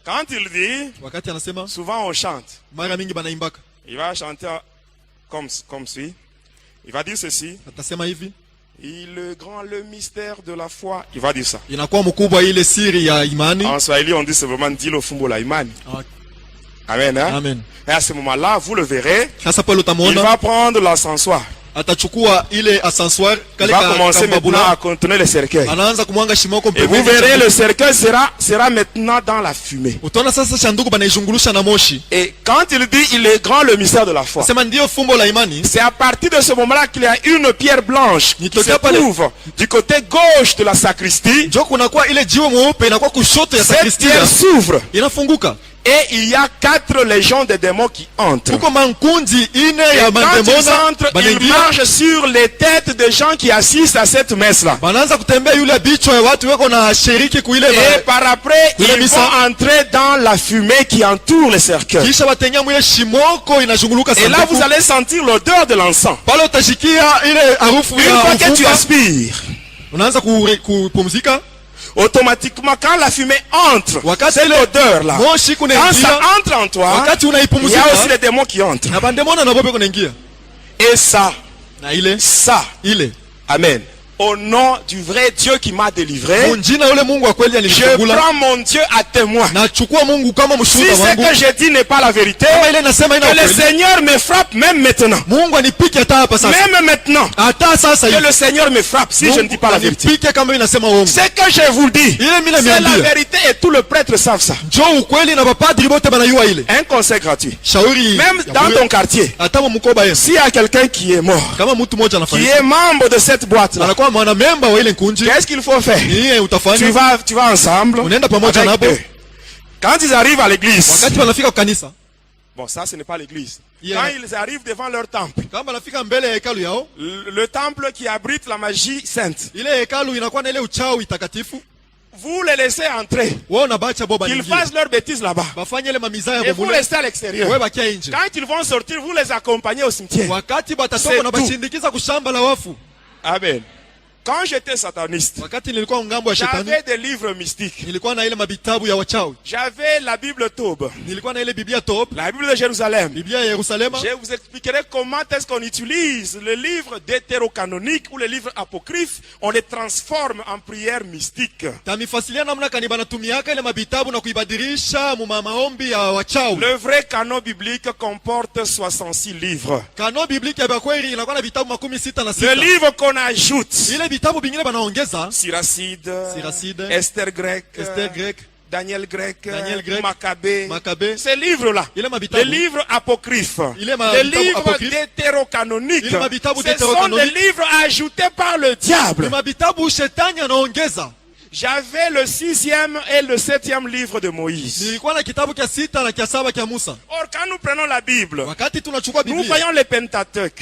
Quand il dit, souvent on chante. Il va chanter comme suit. Il va dire ceci. Le mystère de la foi, il va dire ça. Inakuwa mkubwa ile siri ya imani. En Swahili, on dit simplement Ndilo fumbo la imani. Amen. Hein? Amen. Et à ce moment-là, vous le verrez, Sasa pale il utamwona va prendre l'ascensoir. atachukua ile ascenseur Il va commencer maintenant à contenir le cercueil. anaanza kumwanga shimoko Et pembeni. vous verrez, le cercueil sera maintenant dans la fumée. Utaona sasa sanduku banaizungulusha na moshi. Et quand il dit il est grand le mystère de la foi, Sema ndio fumbo la imani. c'est à partir de ce moment-là qu'il y a une pierre blanche qui se trouve du côté gauche de la sacristie. Jo kunakuwa ile jiwe mweupe inakuwa kushoto ya Cette sakristia. pierre s'ouvre. Inafunguka. Et il y a 4 légions de démons qui entrent. Kuko mankundi ine Et ya quand ils mandemona entrent, ils banaingia. marchent sur les têtes des gens qui assistent à cette messe-là. Banaanza kutembea yule bichwa ya watu weko na shiriki kuile Et par après, ils vont entrer dans la fumée qui entoure le cercueil. kisha watengea mwile shimoko inazunguluka Et là, sanduku. vous allez sentir l'odeur de l'encens. Pale utashikia ile harufu Une ya fois que tu mfupa. aspires, Unaanza kupumzika. automatiquement, quand la fumée entre, Wakati c'est ile l'odeur-là. moshi Quand ça kunaingia. entre en toi, Wakati il y a aussi unaipumzika. les démons qui entrent. Na bandemona na bobe kunaingia. Et ça, Na ile. Ile. amen. Au nom du vrai Dieu qui m'a délivré, Munjina ule Mungu wa kweli je alinifungula. prends mon Dieu à témoin. Na chukua Mungu kama Si mshuhuda ce wangu. que je dis n'est pas la vérité, Kama ile nasema ina que le ukweli. Seigneur me frappe même maintenant. Mungu anipike hata hapa sasa. Même maintenant, Hata sasa que hivi. le Seigneur me frappe si je ne dis pas la vérité. Anipike kama inasema uongo. Ce que je vous dis, Ile mimi c'est la namiambia. vérité et tous les prêtres savent ça. Njoo ukweli na mapadri bote banayua ile. Un conseil gratuit. Shauri. Même ya dans bure. ton quartier, Hata mkoba Yesu. s'il y a quelqu'un qui est mort, Kama mtu mmoja qui anafariki. est membre de cette boîte-là, Anakuwa mwana memba wa ile nkunji. qu'est-ce qu'il faut faire? Yeye utafanya. Tu vas ensemble Unaenda pamoja avec nabo. eux. Quand ils arrivent à l'église, Wakati wanafika kwa kanisa. bon, ça ce n'est pas l'église. Yeah. Quand ils arrivent devant leur temple, Kama wanafika mbele ya hekalu yao. le temple qui abrite la magie sainte, Ile hekalu inakuwa na ile uchawi takatifu. vous les laissez entrer. Wao unabacha boba Qu'ils nyingine. fassent leurs bêtises là-bas. Bafanye ile mamizaya Et vous bomule. restez à l'extérieur. Wewe bakia nje. Quand ils vont sortir, vous les accompagnez au cimetière. Wakati batatoka C'est na bashindikiza kushamba la wafu. Amen. Quand j'étais sataniste, Wakati nilikuwa ngambo ya shetani, j'avais des livres mystiques. nilikuwa na ile mabitabu ya wachawi. J'avais la Bible Tob, Nilikuwa na ile Biblia top, la Bible de Jérusalem. Biblia ya Yerusalema. Je vous expliquerai comment est-ce qu'on utilise les livres deutérocanoniques ou les livres apocryphes. On les transforme en prières mystiques. Tamifasilia namna kani banatumiaka ile mabitabu na kuibadilisha mu maombi ya wachawi. Le vrai canon biblique comporte 66 livres. Kano bibliki ya kweli inakuwa na vitabu 66. Le livre qu'on ajoute, Ile vitabu vingine banaongeza Siracide, Esther grec, Daniel grec, Maccabée. Ces livres-là, les livres apocryphes, les livres deutérocanoniques, ce sont des livres ajoutés par le diable. J'avais le 6e et le 7e livre de Moïse. Or, quand nous prenons la Bible, nous voyons les Pentateuque.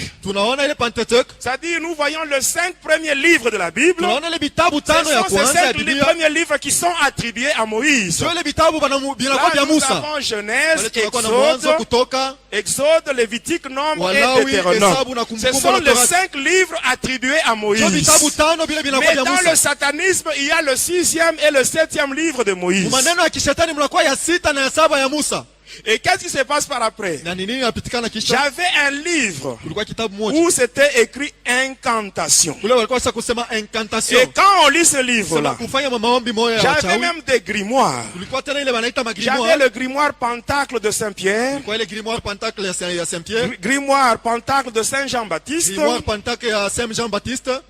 C'est-à-dire, nous voyons les 5 premiers livres de la Bible. Ce sont ces 5 premiers livres qui sont attribués à Moïse. Là, nous avons Genèse, Exode, Lévitique, Nombre et Deutéronome. Ce sont les 5 livres attribués à Moïse. Mais dans le satanisme, il y a le 6e et le 7e livre de Moïse. Et qu'est-ce qui se passe par après? J'avais un livre où c'était écrit incantation. Et quand on lit ce livre-là, j'avais même des grimoires. J'avais le grimoire Pentacle de Saint-Pierre, grimoire Pentacle de Saint-Jean-Baptiste,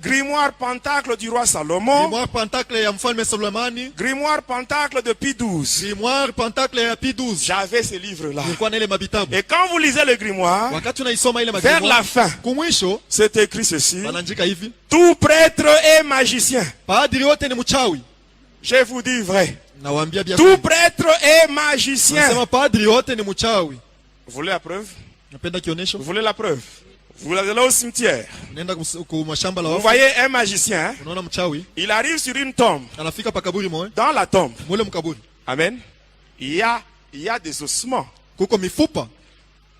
grimoire Pentacle du roi Salomon, grimoire Pentacle de Pie XII. J'avais ces livres-là. Et quand vous lisez le grimoire, vers la fin, c'est écrit ceci: tout prêtre est magicien. Je vous dis vrai. Tout prêtre est magicien. Vous voulez la preuve? Vous voulez la preuve? Vous allez au cimetière. Vous voyez un magicien, il arrive sur une tombe. Dans la tombe, amen, il y a des ossements.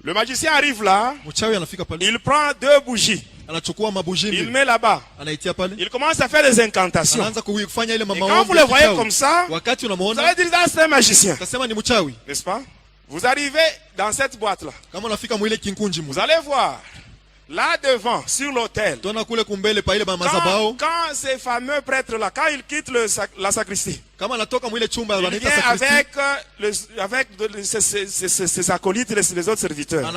Le magicien arrive là, il prend 2 bougies, il met là-bas, il commence à faire des incantations. Et quand vous le voyez comme ça, vous allez dire que c'est un magicien, n'est-ce pas? Vous arrivez dans cette boîte-là, vous allez voir, Là devant, sur l'autel. Quand ces fameux prêtres-là, quand ils quittent la sacristie, il vient avec ses acolytes et les autres serviteurs.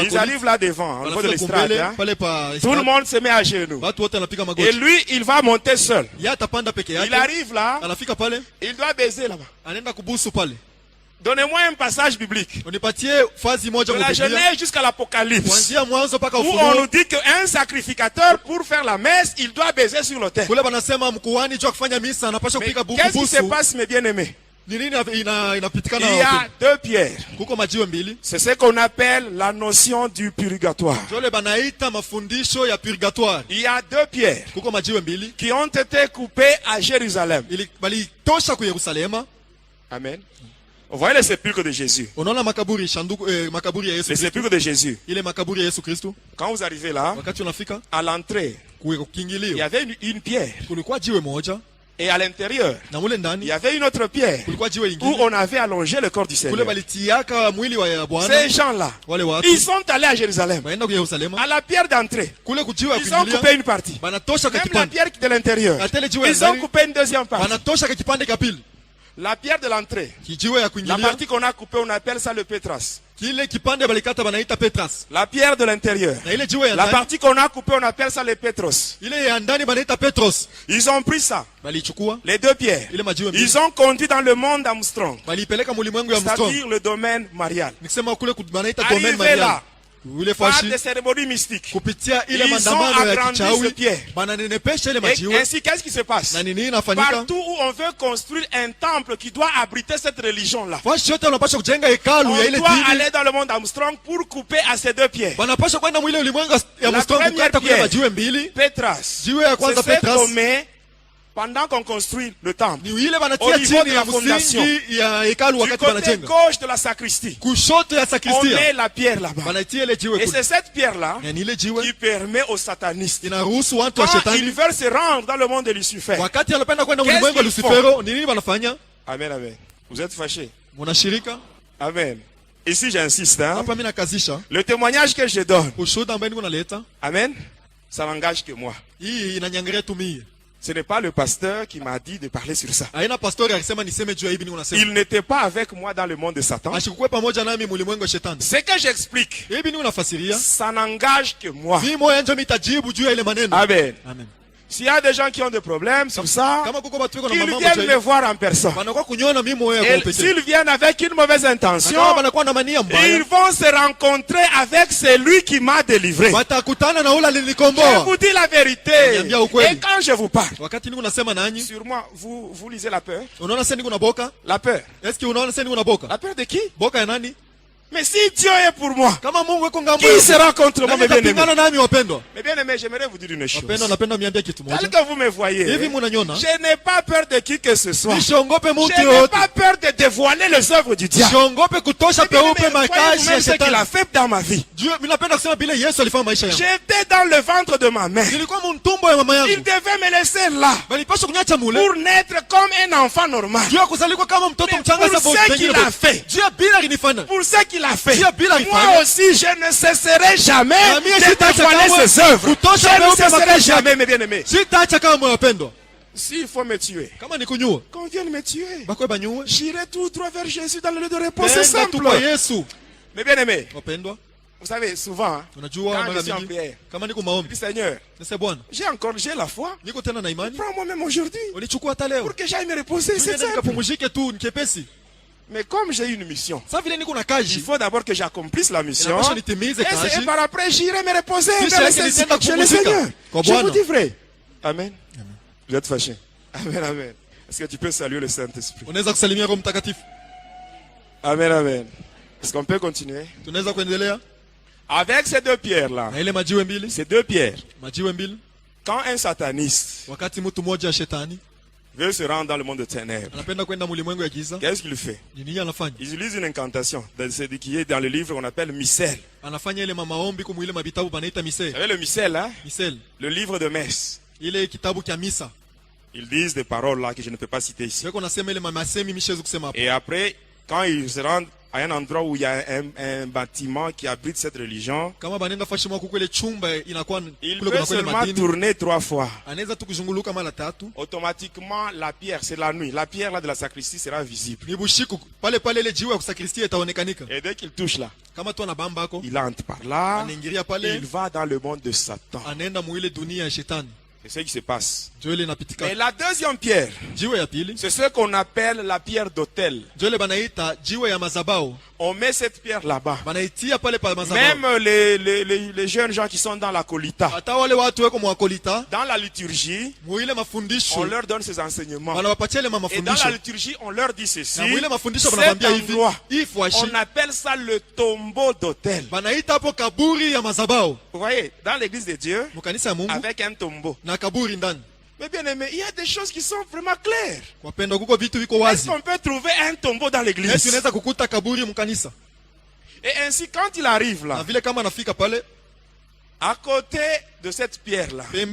Ils arrivent là devant, au niveau de l'estrade. Hein. Tout le monde se met à genoux. Et lui, il va monter seul. Il arrive là, il doit baiser là-bas. Donnez-moi un passage biblique. De la Genèse jusqu'à l'Apocalypse. Où on nous dit qu'un sacrificateur, pour faire la messe, il doit baiser sur l'autel. Mais qu'est-ce qui se passe, mes bien-aimés? Il y a deux pierres. C'est ce qu'on appelle la notion du purgatoire. Il y a deux pierres qui ont été coupées à Jérusalem. Amen. Vous voyez les sépulcres de Jésus. Les sépulcres de Jésus. Quand vous arrivez là, à l'entrée, il y avait une pierre. Et à l'intérieur, il y avait une autre pierre où on avait allongé le corps du Seigneur. Ces gens-là, ils sont allés à Jérusalem. À la pierre d'entrée, ils ont coupé une partie. Même la pierre de l'intérieur, ils ont coupé une deuxième partie. La pierre de l'entrée, la partie qu'on a coupée, on appelle ça le pétras. La pierre de l'intérieur, la partie qu'on a coupée, on appelle ça le pétros. Ils ont pris ça, les deux pierres. Ils ont conduit dans le monde d'Armstrong, c'est-à-dire le domaine marial. Arrivé là, par des cérémonies mystiques, ils ont agrandi ce pierre. Et ainsi, qu'est-ce qui se passe? Partout où on veut construire un temple qui doit abriter cette religion-là, on doit aller dans le monde d'Armstrong pour couper à ces deux pierres. La première pierre, Pétras, c'est celle qu'on met pendant qu'on construit le temple, au niveau de la fondation, du côté gauche de la sacristie, on met la pierre là-bas. Et c'est cette pierre-là qui permet aux satanistes, quand ils veulent se rendre dans le monde de Lucifer, qu'est-ce qu'ils font? Amen, amen. Vous êtes fâchés? Amen. Ici j'insiste, hein? Le témoignage que je donne, amen, ça n'engage que moi. Ce n'est pas le pasteur qui m'a dit de parler sur ça. Il n'était pas avec moi dans le monde de Satan. Ce que j'explique, ça n'engage que moi. Amen. S'il y a des gens qui ont des problèmes sur ça, ils viennent me voir en personne. Et s'ils viennent avec une mauvaise intention, ils vont se rencontrer avec celui qui m'a délivré. Je vous dis la vérité. Et quand je vous parle, sur moi, vous lisez la peur. La peur. La peur de qui? Mais si Dieu est pour moi, qui sera contre moi, mes bien-aimés? Mes bien-aimés, j'aimerais vous dire une chose. Tel que vous me voyez, je n'ai pas peur de qui que ce soit. Je n'ai pas peur de dévoiler les œuvres du diable. Voyez-vous ce qu'il a fait dans ma vie. J'étais dans le ventre de ma mère. Il devait me laisser là pour naître comme un enfant normal. Mais pour ce qu'il a fait, pour ce qu'il a fait, moi aussi je ne cesserai jamais de dévoiler ses œuvres. Je ne cesserai jamais, mes bien-aimés. S'il faut me tuer, qu'on vienne me tuer, j'irai tout droit vers Jésus dans le lieu de repos. C'est simple. Mes bien-aimés, vous savez, souvent, hein, quand je suis en prière, je dis Seigneur, j'ai la foi. Prends-moi même aujourd'hui pour que j'aille me reposer. C'est simple. Mais comme j'ai une mission, il faut d'abord que j'accomplisse la mission. Et par après, j'irai me reposer chez le Seigneur. Je vous dis vrai. Amen. Vous êtes fâchés. Amen, amen. Est-ce que tu peux saluer le Saint-Esprit? Amen, amen. Est-ce qu'on peut continuer? Avec ces deux pierres-là, ces deux pierres, quand un sataniste veut se rendre dans le monde de ténèbres, qu'est-ce qu'il fait? Il utilise une incantation, c'est qui est dans le livre qu'on appelle Missel. Vous savez le Missel, hein? Le livre de messe. Ils disent des paroles là que je ne peux pas citer ici. Et après, quand ils se rendent à un endroit où il y a un bâtiment qui abrite cette religion, il peut seulement tourner 3 fois. Automatiquement, la pierre, c'est la nuit. La pierre là de la sacristie sera visible. Et dès qu'il touche là, il entre par là, il va dans le monde de Satan. C'est ce qui se passe. Et la deuxième pierre, c'est ce qu'on appelle la pierre d'autel. On met cette pierre là-bas. Même les jeunes gens qui sont dans la kolita, dans la liturgie, on leur donne ces enseignements. Et dans la liturgie, on leur dit ceci. Cet endroit, on appelle ça le tombeau d'autel. Vous voyez, dans l'église de Dieu, avec un tombeau. Mais bien aimé, il y a des choses qui sont vraiment claires. Est-ce qu'on peut trouver un tombeau dans l'église? Et ainsi, quand il arrive là, à côté de cette pierre-là, il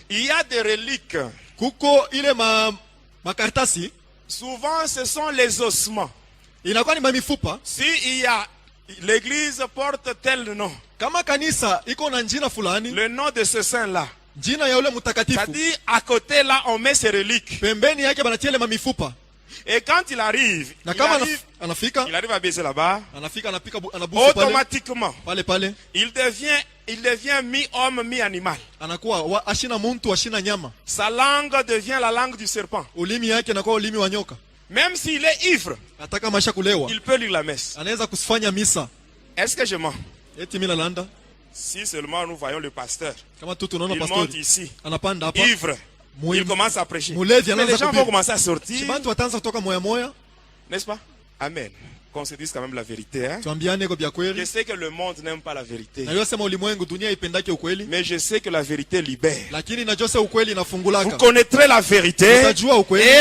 y a des reliques. Souvent, ce sont les ossements. Si il y a, l'église porte tel nom, le nom de ce saint-là, c'est-à-dire, à côté là, on met ses reliques. Et quand il arrive à baiser là-bas, automatiquement, il devient mi-homme, mi-animal. Sa langue devient la langue du serpent. Même s'il est ivre, il peut lire la messe. Est-ce que je mens? Si seulement nous voyons le pasteur, il monte ici, ivre, il commence à prêcher. Mais les gens vont commencer à sortir. N'est-ce pas? Amen. Qu'on se dise quand même la vérité. Hein? Je sais que le monde n'aime pas la vérité. Mais je sais que la vérité libère. Vous connaîtrez la vérité et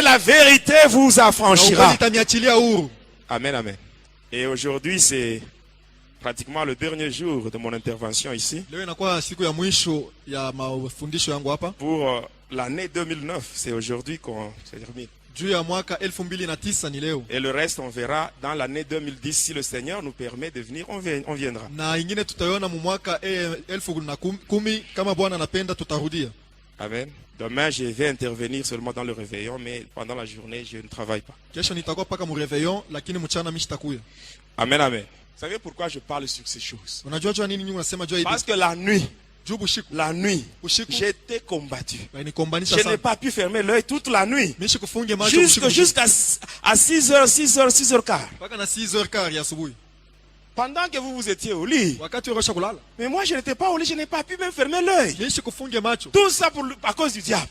la vérité vous affranchira. Amen, amen. Et aujourd'hui, c'est pratiquement le dernier jour de mon intervention ici. Pour l'année 2009, c'est aujourd'hui qu'on se termine. Et le reste, on verra dans l'année 2010. Si le Seigneur nous permet de venir, on viendra. Amen. Demain, je vais intervenir seulement dans le réveillon, mais pendant la journée, je ne travaille pas. Amen, amen. Vous savez pourquoi je parle sur ces choses? Parce que la nuit, j'étais combattu. Je n'ai pas pu fermer l'œil toute la nuit. Jusqu'à 6h, 6h15. Pendant que vous étiez au lit. Mais moi, je n'étais pas au lit, je n'ai pas pu même fermer l'œil. Tout ça à cause du diable.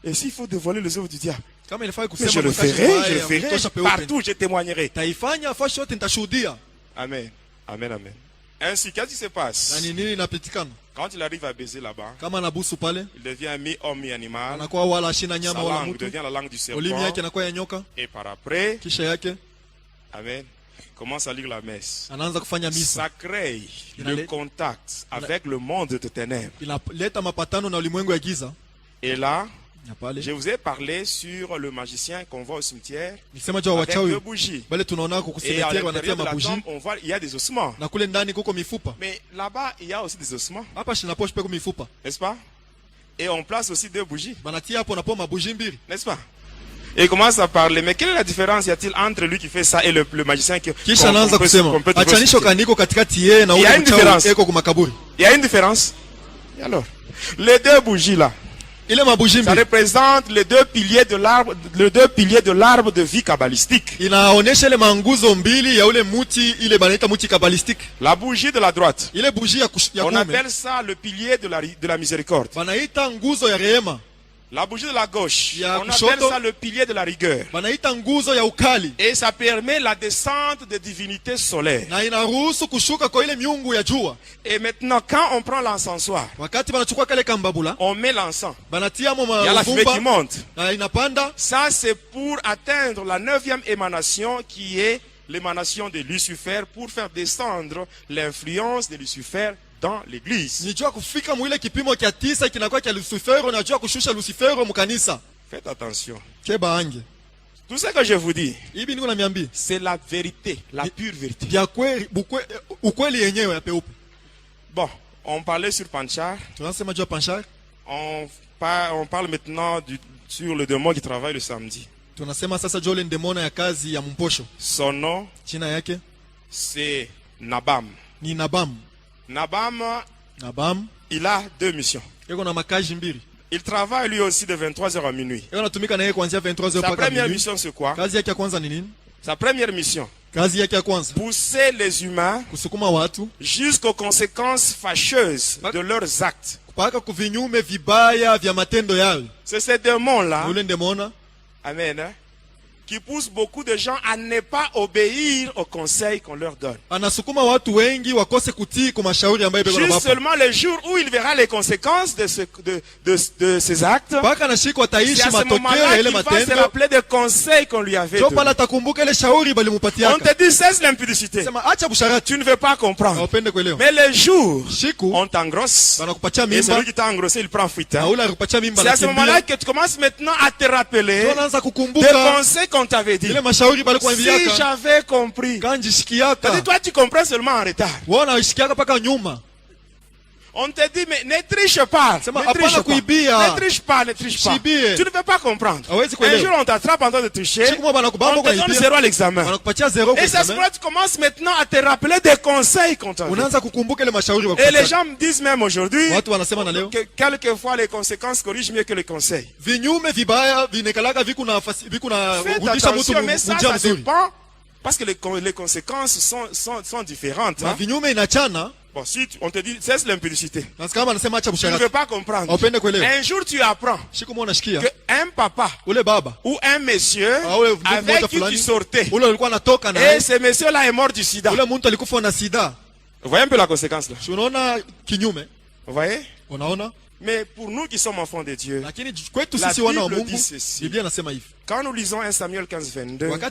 Et s'il faut dévoiler les œuvres du diable, mais je le ferai. Partout, je témoignerai. Amen. Amen, amen. Ainsi, qu'est-ce qui se passe? Quand il arrive à baiser là-bas, il devient mi-homme, mi-animal. Sa langue devient la langue du serpent. Et par après, amen, commence à lire la messe. Ça crée le contact avec le monde de ténèbres. Et là, je vous ai parlé sur le magicien qu'on voit au cimetière avec 2 bougies. Et à l'intérieur de la tombe, on voit il y a des ossements. Mais là-bas, il y a aussi des ossements. N'est-ce pas? Et on place aussi 2 bougies. N'est-ce pas? Et il commence à parler. Mais quelle est la différence y a-t-il entre lui qui fait ça et le magicien qui peut trouver? Il y a une différence. Il y a une différence. Et alors, les 2 bougies là, ça représente les 2 piliers de l'arbre de vie kabbalistique. La bougie de la droite, on appelle ça le pilier de la miséricorde. La bougie de la gauche, on appelle ça le pilier de la rigueur. Et ça permet la descente des divinités solaires. Et maintenant, quand on prend l'encensoir, on met l'encens. Il y a la fumée qui monte. Ça, c'est pour atteindre la 9e émanation qui est l'émanation de Lucifer, pour faire descendre l'influence de Lucifer dans l'église. Faites attention. Tout ce que je vous dis, c'est la vérité, la pure vérité. Bon, on parlait sur Panchar. On parle maintenant sur le démon qui travaille le samedi. Son nom, c'est Nabam. Nabam, il a 2 missions. Il travaille lui aussi de 23h à minuit. Sa première mission c'est quoi? Sa première mission, pousser les humains jusqu'aux conséquences fâcheuses de leurs actes. C'est ces démons-là, amen, qui poussent beaucoup de gens à ne pas obéir aux conseils qu'on leur donne. Juste seulement le jour où il verra les conséquences de ces actes, c'est à ce moment-là qu'il va se rappeler des conseils qu'on lui avait donnés. On te dit cesse l'impudicité. Tu ne veux pas comprendre. Mais le jour on t'engrosse, et celui qui t'a engrossé il prend fuite. C'est à ce moment-là que tu commences maintenant à te rappeler des conseils qu'on t'avait dit. Si j'avais compris. Toi tu comprends seulement en retard. On te dit, mais ne triche pas. Ne triche pas. Tu ne peux pas comprendre. Un jour, on t'attrape en train de tricher. On te donne 0 à l'examen. Et ça se passe, tu commences maintenant à te rappeler des conseils qu'on t'a donné. Et les gens me disent même aujourd'hui que quelquefois les conséquences corrigent mieux que les conseils. Faites attention, mais ça dépend. Parce que les conséquences sont différentes. Bon, si on te dit cesse l'impudicité, tu ne veux pas comprendre. Un jour tu apprends qu'un papa ou un monsieur avec qui tu sortais, et ce monsieur-là est mort du sida. Vous voyez un peu la conséquence là? Vous voyez? Mais pour nous qui sommes enfants de Dieu, la Bible dit ceci. Quand nous lisons 1 Samuel 15, 22, la Bible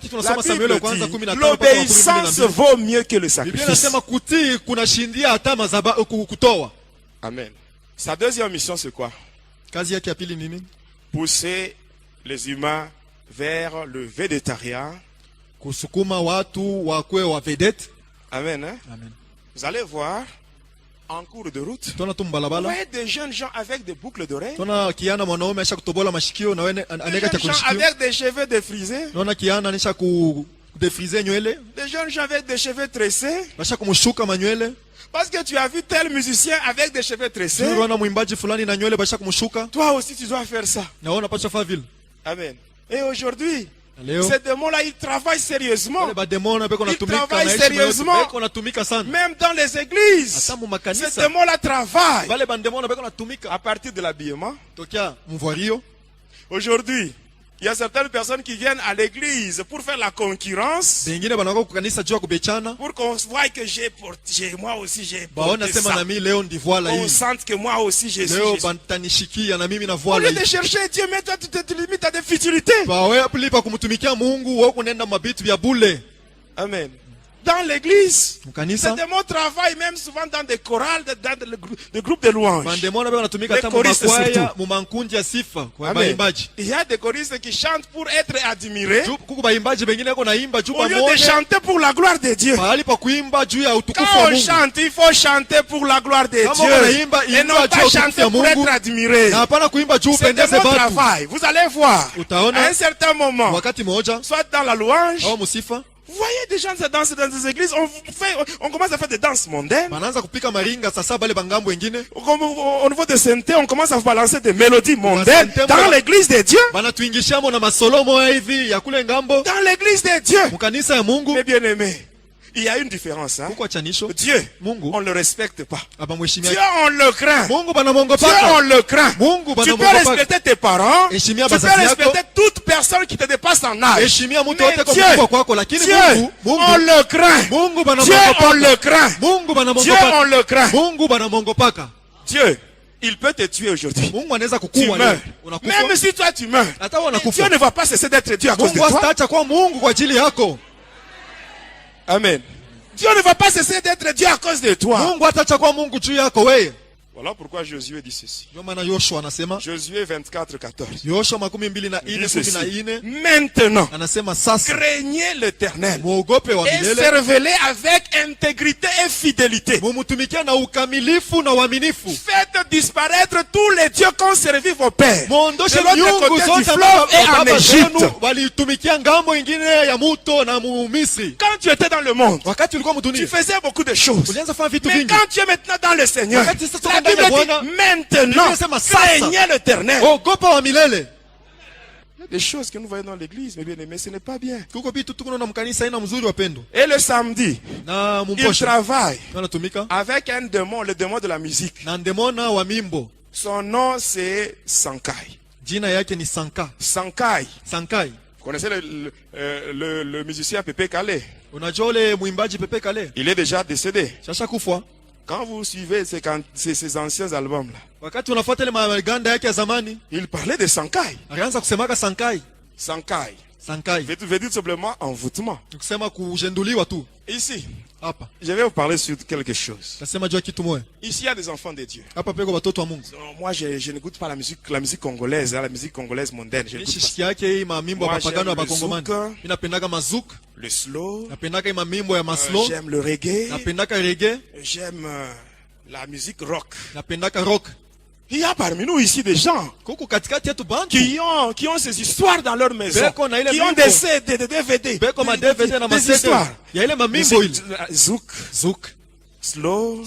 dit l'obéissance vaut mieux que le sacrifice. Amen. Sa deuxième mission c'est quoi? Pousser les humains vers le végétariat. Amen. Hein? Amen. Vous allez voir en cours de route, vous voyez des jeunes gens avec des boucles d'oreilles, des jeunes gens avec des cheveux défrisés, des jeunes gens avec des cheveux tressés, parce que tu as vu tel musicien avec des cheveux tressés, toi aussi tu dois faire ça. Amen. Et aujourd'hui, ces démons-là, ils travaillent sérieusement. Ils travaillent sérieusement. Même dans les églises. Ces démons-là travaillent. À partir de l'habillement. Aujourd'hui, il y a certaines personnes qui viennent à l'église pour faire la concurrence. Pour qu'on voit que moi aussi j'ai porté ça. On sente que moi aussi j'ai su. Au lieu de chercher Dieu, mais toi tu te limites à des futilités. Amen. Dans l'église, ces démons travaillent même souvent dans des chorales, dans des groupes de louanges. Les choristes surtout. Il y a des choristes qui chantent pour être admirés, au lieu de chanter pour la gloire de Dieu. Quand on chante, il faut chanter pour la gloire de Dieu et non pas chanter pour être admiré. Ces démons travaillent. Vous allez voir, à un certain moment, soit dans la louange, vous voyez des gens qui dansent dans des églises, on commence à faire des danses mondaines. Au niveau de synthé, on commence à balancer des mélodies mondaines dans l'église de Dieu. Dans l'église de Dieu. Mes bien-aimés, il y a une différence. Hein? Dieu, on ne le respecte pas. Dieu, on le craint. Dieu, on le craint. Tu peux respecter tes parents. Tu peux respecter toute personne qui te dépasse en âge. Mais Dieu, on le craint. Dieu, on le craint. Dieu, on le craint. Dieu, il peut te tuer aujourd'hui. Tu meurs. Même si toi tu meurs, Dieu ne va pas cesser d'être Dieu à cause de toi. Amen. Dieu ne va pas cesser d'être Dieu à cause de toi. Voilà pourquoi Josué dit ceci. Josué 24, 14. dit ceci. Maintenant, craignez l'Éternel et servez-le avec intégrité et fidélité. Faites disparaître tous les dieux qu'ont servi vos pères de l'autre côté du fleuve et en Égypte. Quand tu étais dans le monde, tu faisais beaucoup de choses. Mais quand tu es maintenant dans le Seigneur, la Bible dit maintenant, craignez l'Éternel. Il y a des choses que nous voyons dans l'église, mes bien-aimés, ce n'est pas bien. Et le samedi, il travaille avec un démon, le démon de la musique. Son nom c'est Sankai. Sankai. Vous connaissez le musicien Pepe Kale? Il est déjà décédé. Quand vous suivez ces anciens albums-là, il parlait de Sankai. Sankai. Veut dire simplement envoûtement. Ici, je vais vous parler sur quelque chose. Ici, il y a des enfants de Dieu. Moi, je n'écoute pas la musique congolaise, la musique congolaise mondaine. Je n'écoute pas. Le slow, j'aime le reggae, j'aime la musique rock. Il y a parmi nous ici des gens qui ont ces histoires dans leur maison, qui ont des CD, des DVD, des histoires. Zouk, slow,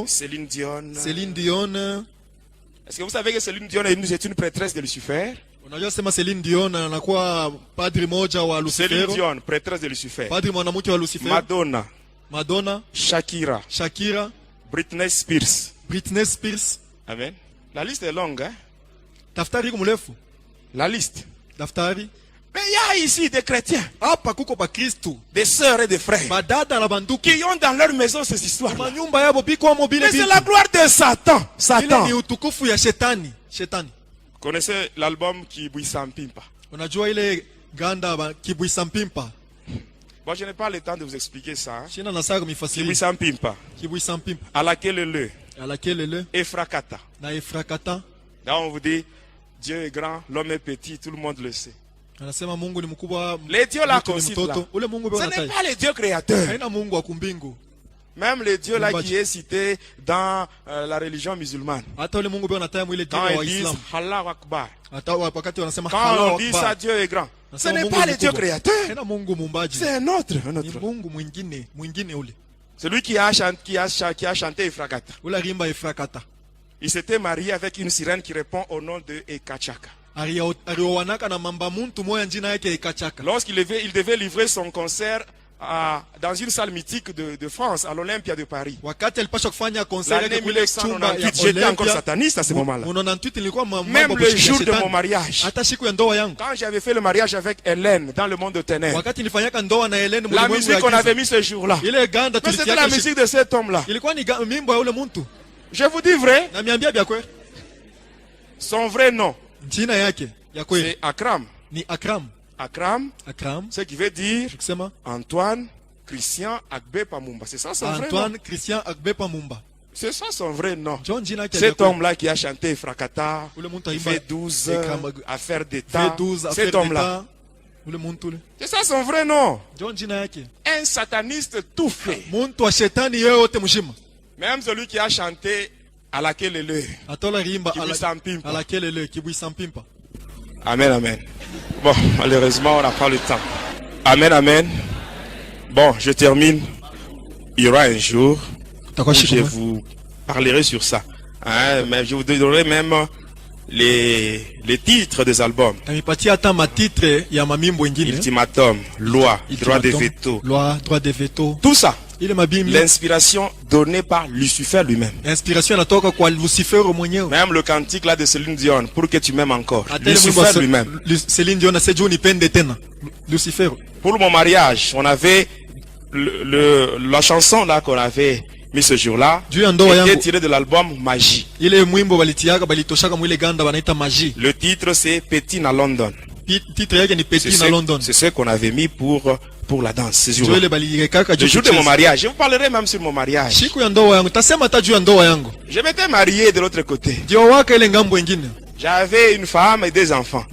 Céline Dion. Est-ce que vous savez que Céline Dion est une prêtresse de Lucifer? Céline Dion, prêtresse de Lucifer. Madonna, Shakira, Britney Spears. Amen. La liste est longue, hein? La liste. Mais il y a ici des chrétiens, des sœurs et des frères, qui ont dans leur maison ces histoires. Mais c'est la gloire de Satan. Vous connaissez l'album Kibuisampimpa? Bon, je n'ai pas le temps de vous expliquer ça. Kibuisampimpa. À laquelle Efrakata. Là, on vous dit, Dieu est grand, l'homme est petit, tout le monde le sait. Les dieux là qu'on cite là, ce n'est pas les dieux créateurs. Même les dieux là qui est cité dans la religion musulmane. Quand ils disent Allah Akbar, quand on dit ça, Dieu est grand, ce n'est pas les dieux créateurs. C'est un autre. Celui qui a chanté Efrakata. Il s'était marié avec une sirène qui répond au nom de Ekachaka. Lorsqu'il devait livrer son concert dans une salle mythique de France, à l'Olympia de Paris. L'année 1998, j'étais encore sataniste à ce moment-là. Même le jour de mon mariage, quand j'avais fait le mariage avec Hélène dans le monde de ténèbres, la musique qu'on avait mis ce jour-là, mais c'était la musique de cet homme-là. Je vous dis vrai, son vrai nom, c'est Akram. Akram, ce qui veut dire Antoine Christian Agbe Pamumba. C'est ça son vrai nom. C'est ça son vrai nom. Cet homme-là qui a chanté Frakata, fait 12 affaires d'État. Cet homme-là. C'est ça son vrai nom. Un sataniste tout fait. Même celui qui a chanté à laquelle Amen, amen. Bon, malheureusement, on n'a pas le temps. Amen, amen. Bon, je termine. Il y aura un jour où je vous parlerai sur ça. Hein, mais je vous donnerai même les titres des albums. Ultimatum, loi, droit de veto. Tout ça. L'inspiration donnée par Lucifer lui-même. Même le cantique là de Céline Dion, pour que tu m'aimes encore. Lucifer lui-même. Pour mon mariage, on avait la chanson là qu'on avait mis ce jour-là, était tirée de l'album Magie. Le titre c'est Petit à London. C'est ce qu'on avait mis pour la danse. Le jour de mon mariage. Je vous parlerai même sur mon mariage. Je m'étais marié de l'autre côté. J'avais une femme et 2 enfants.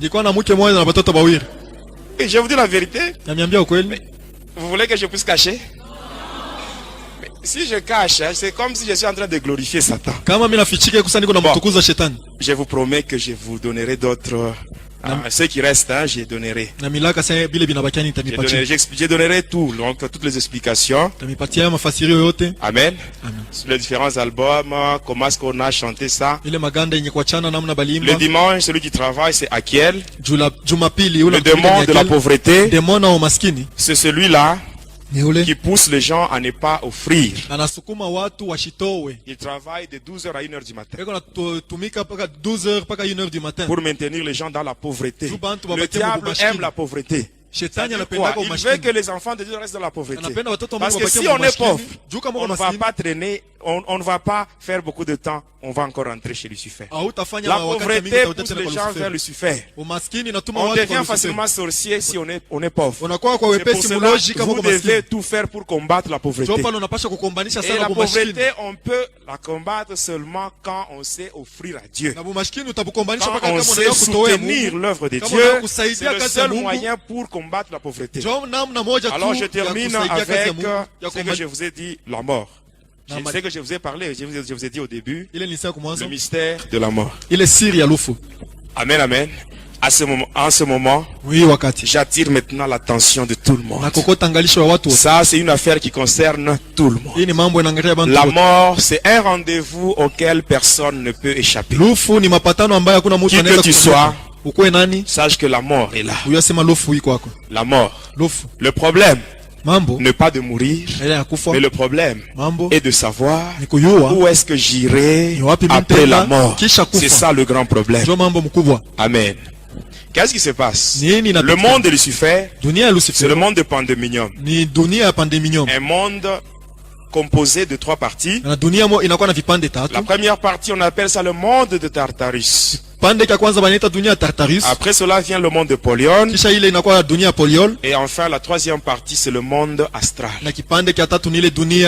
Et je vous dis la vérité. Vous voulez que je puisse cacher? Mais si je cache, c'est comme si je suis en train de glorifier Satan. Bon, je vous promets que je vous donnerai d'autres. Ceux qui restent, je donnerai. Je donnerai tout, donc toutes les explications. Amen. Sur les différents albums, comment est-ce qu'on a chanté ça. Le dimanche, celui qui travaille, c'est Akiel. Le démon de la pauvreté, c'est celui-là qui pousse les gens à ne pas offrir. Il travaille de 12h à 1h du matin pour maintenir les gens dans la pauvreté. Le diable aime la pauvreté. Il veut que les enfants de Dieu restent dans la pauvreté. Parce que si on est pauvre, on ne va pas traîner, on ne va pas faire beaucoup de temps, on va encore rentrer chez Lucifer. La pauvreté pousse les gens vers Lucifer. On devient facilement sorcier si on est pauvre. C'est pour cela que vous devez tout faire pour combattre la pauvreté. Et la pauvreté, on peut la combattre seulement quand on sait offrir à Dieu. Quand on sait soutenir l'œuvre de Dieu, c'est le seul moyen pour combattre la pauvreté. Alors je termine avec ce que je vous ai dit, la mort. C'est que je vous ai parlé, je vous ai dit au début, le mystère de la mort. Amen, amen. En ce moment, j'attire maintenant l'attention de tout le monde. Ça, c'est une affaire qui concerne tout le monde. La mort, c'est un rendez-vous auquel personne ne peut échapper. Qui que tu sois, sache que la mort est là. La mort. Le problème n'est pas de mourir, mais le problème est de savoir où est-ce que j'irai après la mort. C'est ça le grand problème. Amen. Qu'est-ce qui se passe? Le monde de Lucifer, c'est le monde de Pandémonium. Un monde composé de 3 parties. La première partie, on appelle ça le monde de Tartarus. Après cela vient le monde de Polion. Et enfin la troisième partie, c'est le monde astral.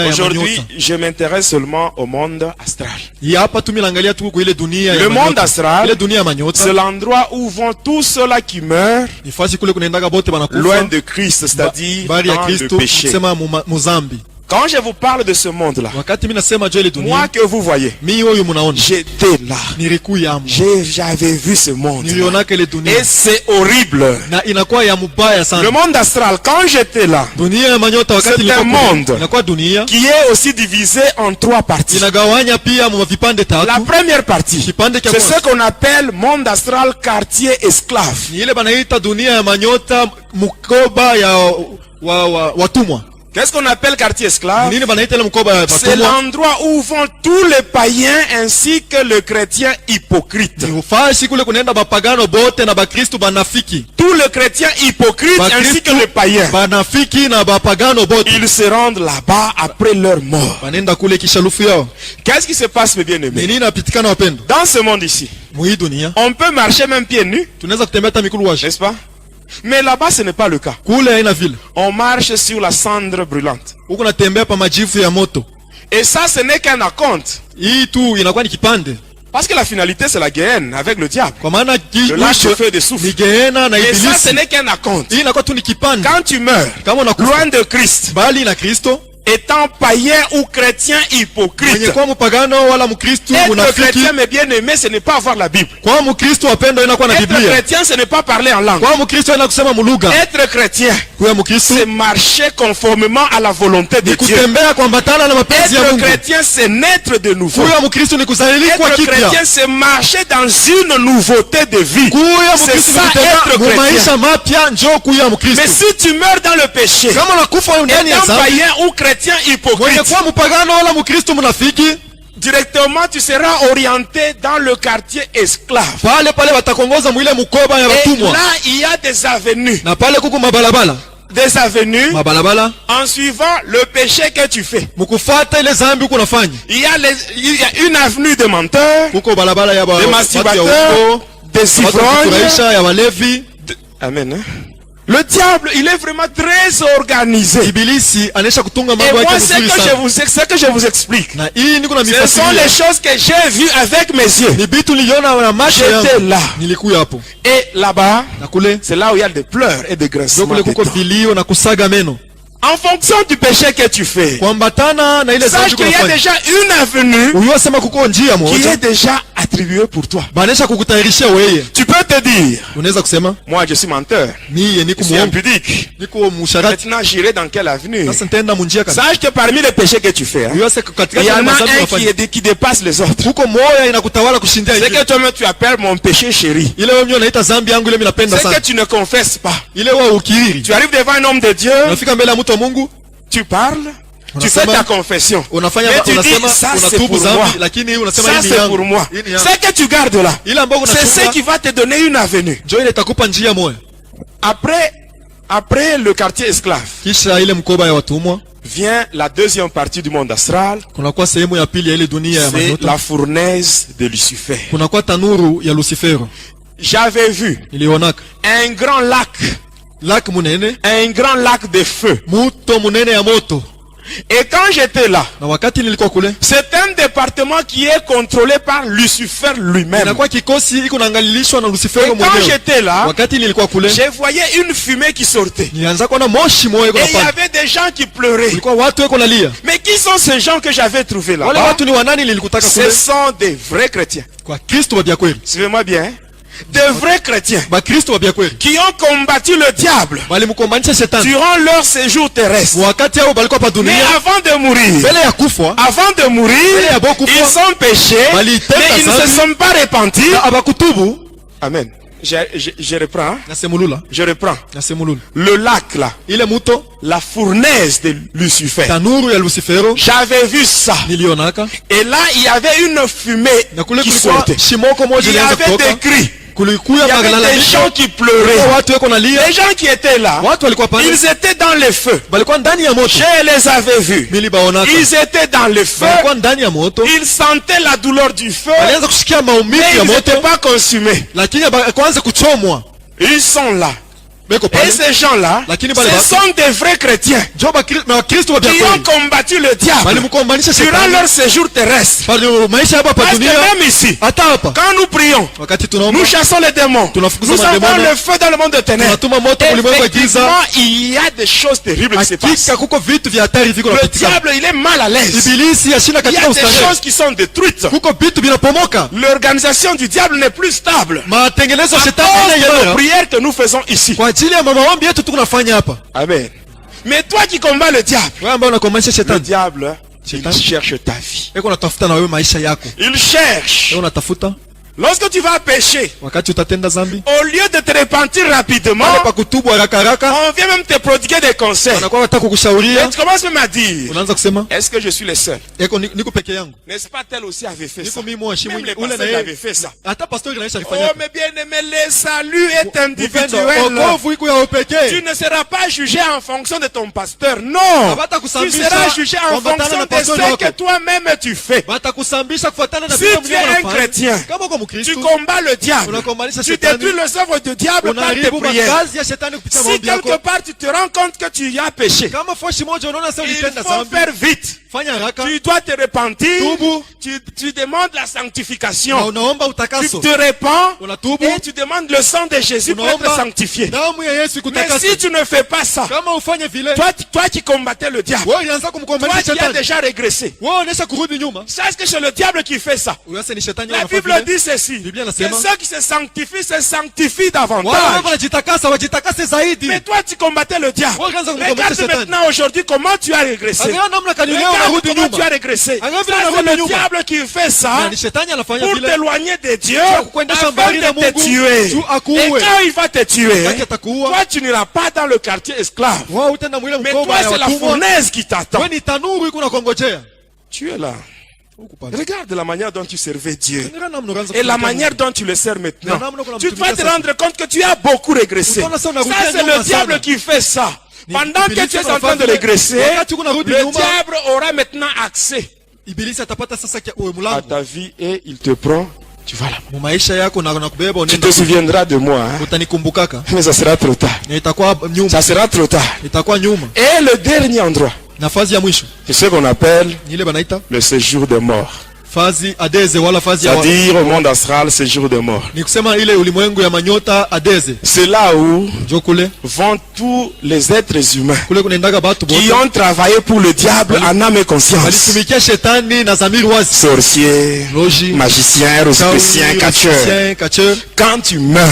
Aujourd'hui, je m'intéresse seulement au monde astral. Le monde astral, c'est l'endroit où vont tous ceux-là qui meurent loin de Christ, c'est-à-dire dans le péché. Quand je vous parle de ce monde-là, moi que vous voyez, j'étais là. J'avais vu ce monde. Et c'est horrible. Le monde astral, quand j'étais là, c'est un monde qui est aussi divisé en 3 parties. La première partie, c'est ce qu'on appelle monde astral quartier esclave. Qu'est-ce qu'on appelle quartier esclave? C'est l'endroit où vont tous les païens ainsi que le chrétien hypocrite. Tous les chrétiens hypocrites ainsi que les païens, ils se rendent là-bas après leur mort. Qu'est-ce qui se passe, mes bien-aimés? Dans ce monde ici, on peut marcher même pieds nus, n'est-ce pas? Mais là-bas, ce n'est pas le cas. On marche sur la cendre brûlante. Et ça, ce n'est qu'un acompte. Parce que la finalité, c'est la guerre avec le diable. Le lâche de feu de souffle. Et ça, ce n'est qu'un acompte. Quand tu meurs, loin de Christ, étant païen ou chrétien hypocrite, être chrétien mais bien aimé, ce n'est pas avoir la Bible. Être chrétien, ce n'est pas parler en langue. Être chrétien, c'est marcher conformément à la volonté de Dieu. Être chrétien, c'est naître de nouveau. Être chrétien, c'est marcher dans une nouveauté de vie. C'est ça être chrétien. Mais si tu meurs dans le péché, étant païen ou chrétien hypocrite, directement tu seras orienté dans le quartier esclave. Et là il y a des avenues. Des avenues en suivant le péché que tu fais. Il y a une avenue de menteurs, de masturbateurs, des ivrognes, Amen. Hein? Le diable, il est vraiment très organisé. Et moi, ce que je vous explique, ce sont les choses que j'ai vues avec mes yeux. J'étais là. Et là-bas, c'est là où il y a des pleurs et des grincements. En fonction du péché que tu fais, sache qu'il y a déjà une avenue qui est déjà attribuée pour toi. Tu peux te dire, moi je suis menteur, je suis impudique. Maintenant j'irai dans quelle avenue? Sache que parmi les péchés que tu fais, il y en a un qui dépasse les autres. C'est que toi-même tu appelles mon péché chéri. C'est que tu ne confesses pas. Tu arrives devant un homme de Dieu, tu parles, tu fais ta confession, mais tu dis ça c'est pour moi, ça c'est pour moi. Ce que tu gardes là, c'est ce qui va te donner une avenue. Après le quartier esclave, vient la deuxième partie du monde astral, c'est la fournaise de Lucifer. J'avais vu un grand lac. Un grand lac de feu. Et quand j'étais là, c'est un département qui est contrôlé par Lucifer lui-même. Et quand j'étais là, je voyais une fumée qui sortait. Et il y avait des gens qui pleuraient. Mais qui sont ces gens que j'avais trouvés là? Ce sont des vrais chrétiens. Suivez-moi bien. Des vrais chrétiens qui ont combattu le diable durant leur séjour terrestre. Mais avant de mourir, ils ont péché, mais ils ne se sont pas repentis. Amen. Je reprends. Je reprends. Le lac là, la fournaise de Lucifer. J'avais vu ça. Et là, il y avait une fumée qui sortait. Il y avait des cris. Il y avait des gens qui pleuraient. Les gens qui étaient là, ils étaient dans le feu. Je les avais vus. Ils étaient dans le feu. Ils sentaient la douleur du feu. Mais ils n'étaient pas consumés. Ils sont là. Et ces gens-là, ce sont des vrais chrétiens qui ont combattu le diable durant leur séjour terrestre. Parce que même ici, quand nous prions, nous chassons les démons, nous envoyons le feu dans le monde de ténèbres. Effectivement, il y a des choses terribles qui se passent. Le diable, il est mal à l'aise. Il y a des choses qui sont détruites. L'organisation du diable n'est plus stable à cause de nos prières que nous faisons ici. Amen. Mais toi qui combats le diable, il cherche ta vie. Il cherche. Lorsque tu vas pécher, au lieu de te repentir rapidement, on vient même te prodiguer des conseils. Et tu commences même à dire, est-ce que je suis le seul? N'est-ce pas tel aussi avait fait ça? Même les pasteurs avaient fait ça. Oh mais bien aimé, le salut est individuel. Tu ne seras pas jugé en fonction de ton pasteur. Non. Tu seras jugé en fonction de ce que toi-même tu fais. Si tu es un chrétien, tu combats le diable. Tu détruis les œuvres du diable par tes prières. Si quelque part tu te rends compte que tu y as péché, il faut faire vite. Tu dois te repentir. Tu demandes la sanctification. Tu te répands et tu demandes le sang de Jésus pour être sanctifié. Mais si tu ne fais pas ça, toi qui combattais le diable, toi qui as déjà régressé, sache que c'est le diable qui fait ça. La Bible dit ceci, que ceux qui se sanctifient davantage. Mais toi tu combattais le diable. Regarde maintenant aujourd'hui comment tu as régressé. Regarde comment tu as régressé. C'est le diable qui fait ça pour t'éloigner de Dieu afin de te tuer. Et quand il va te tuer, toi tu n'iras pas dans le quartier esclave. Mais toi c'est la fournaise qui t'attend. Tu es là. Regarde la manière dont tu servais Dieu et la manière dont tu le sers maintenant. Tu vas te rendre compte que tu as beaucoup régressé. Ça c'est le diable qui fait ça. Pendant que tu es en train de régresser, le diable aura maintenant accès à ta vie et il te prend Tu vas là. Tu te souviendras de moi, hein? Mais ça sera trop tard. Ça sera trop tard. Et le dernier endroit, c'est ce qu'on appelle le séjour des morts. C'est-à-dire au monde astral, séjour de mort. C'est là où vont tous les êtres humains qui ont travaillé pour le diable en âme et conscience. Sorciers, magiciens, rosicruciens, catcheurs. Quand tu meurs,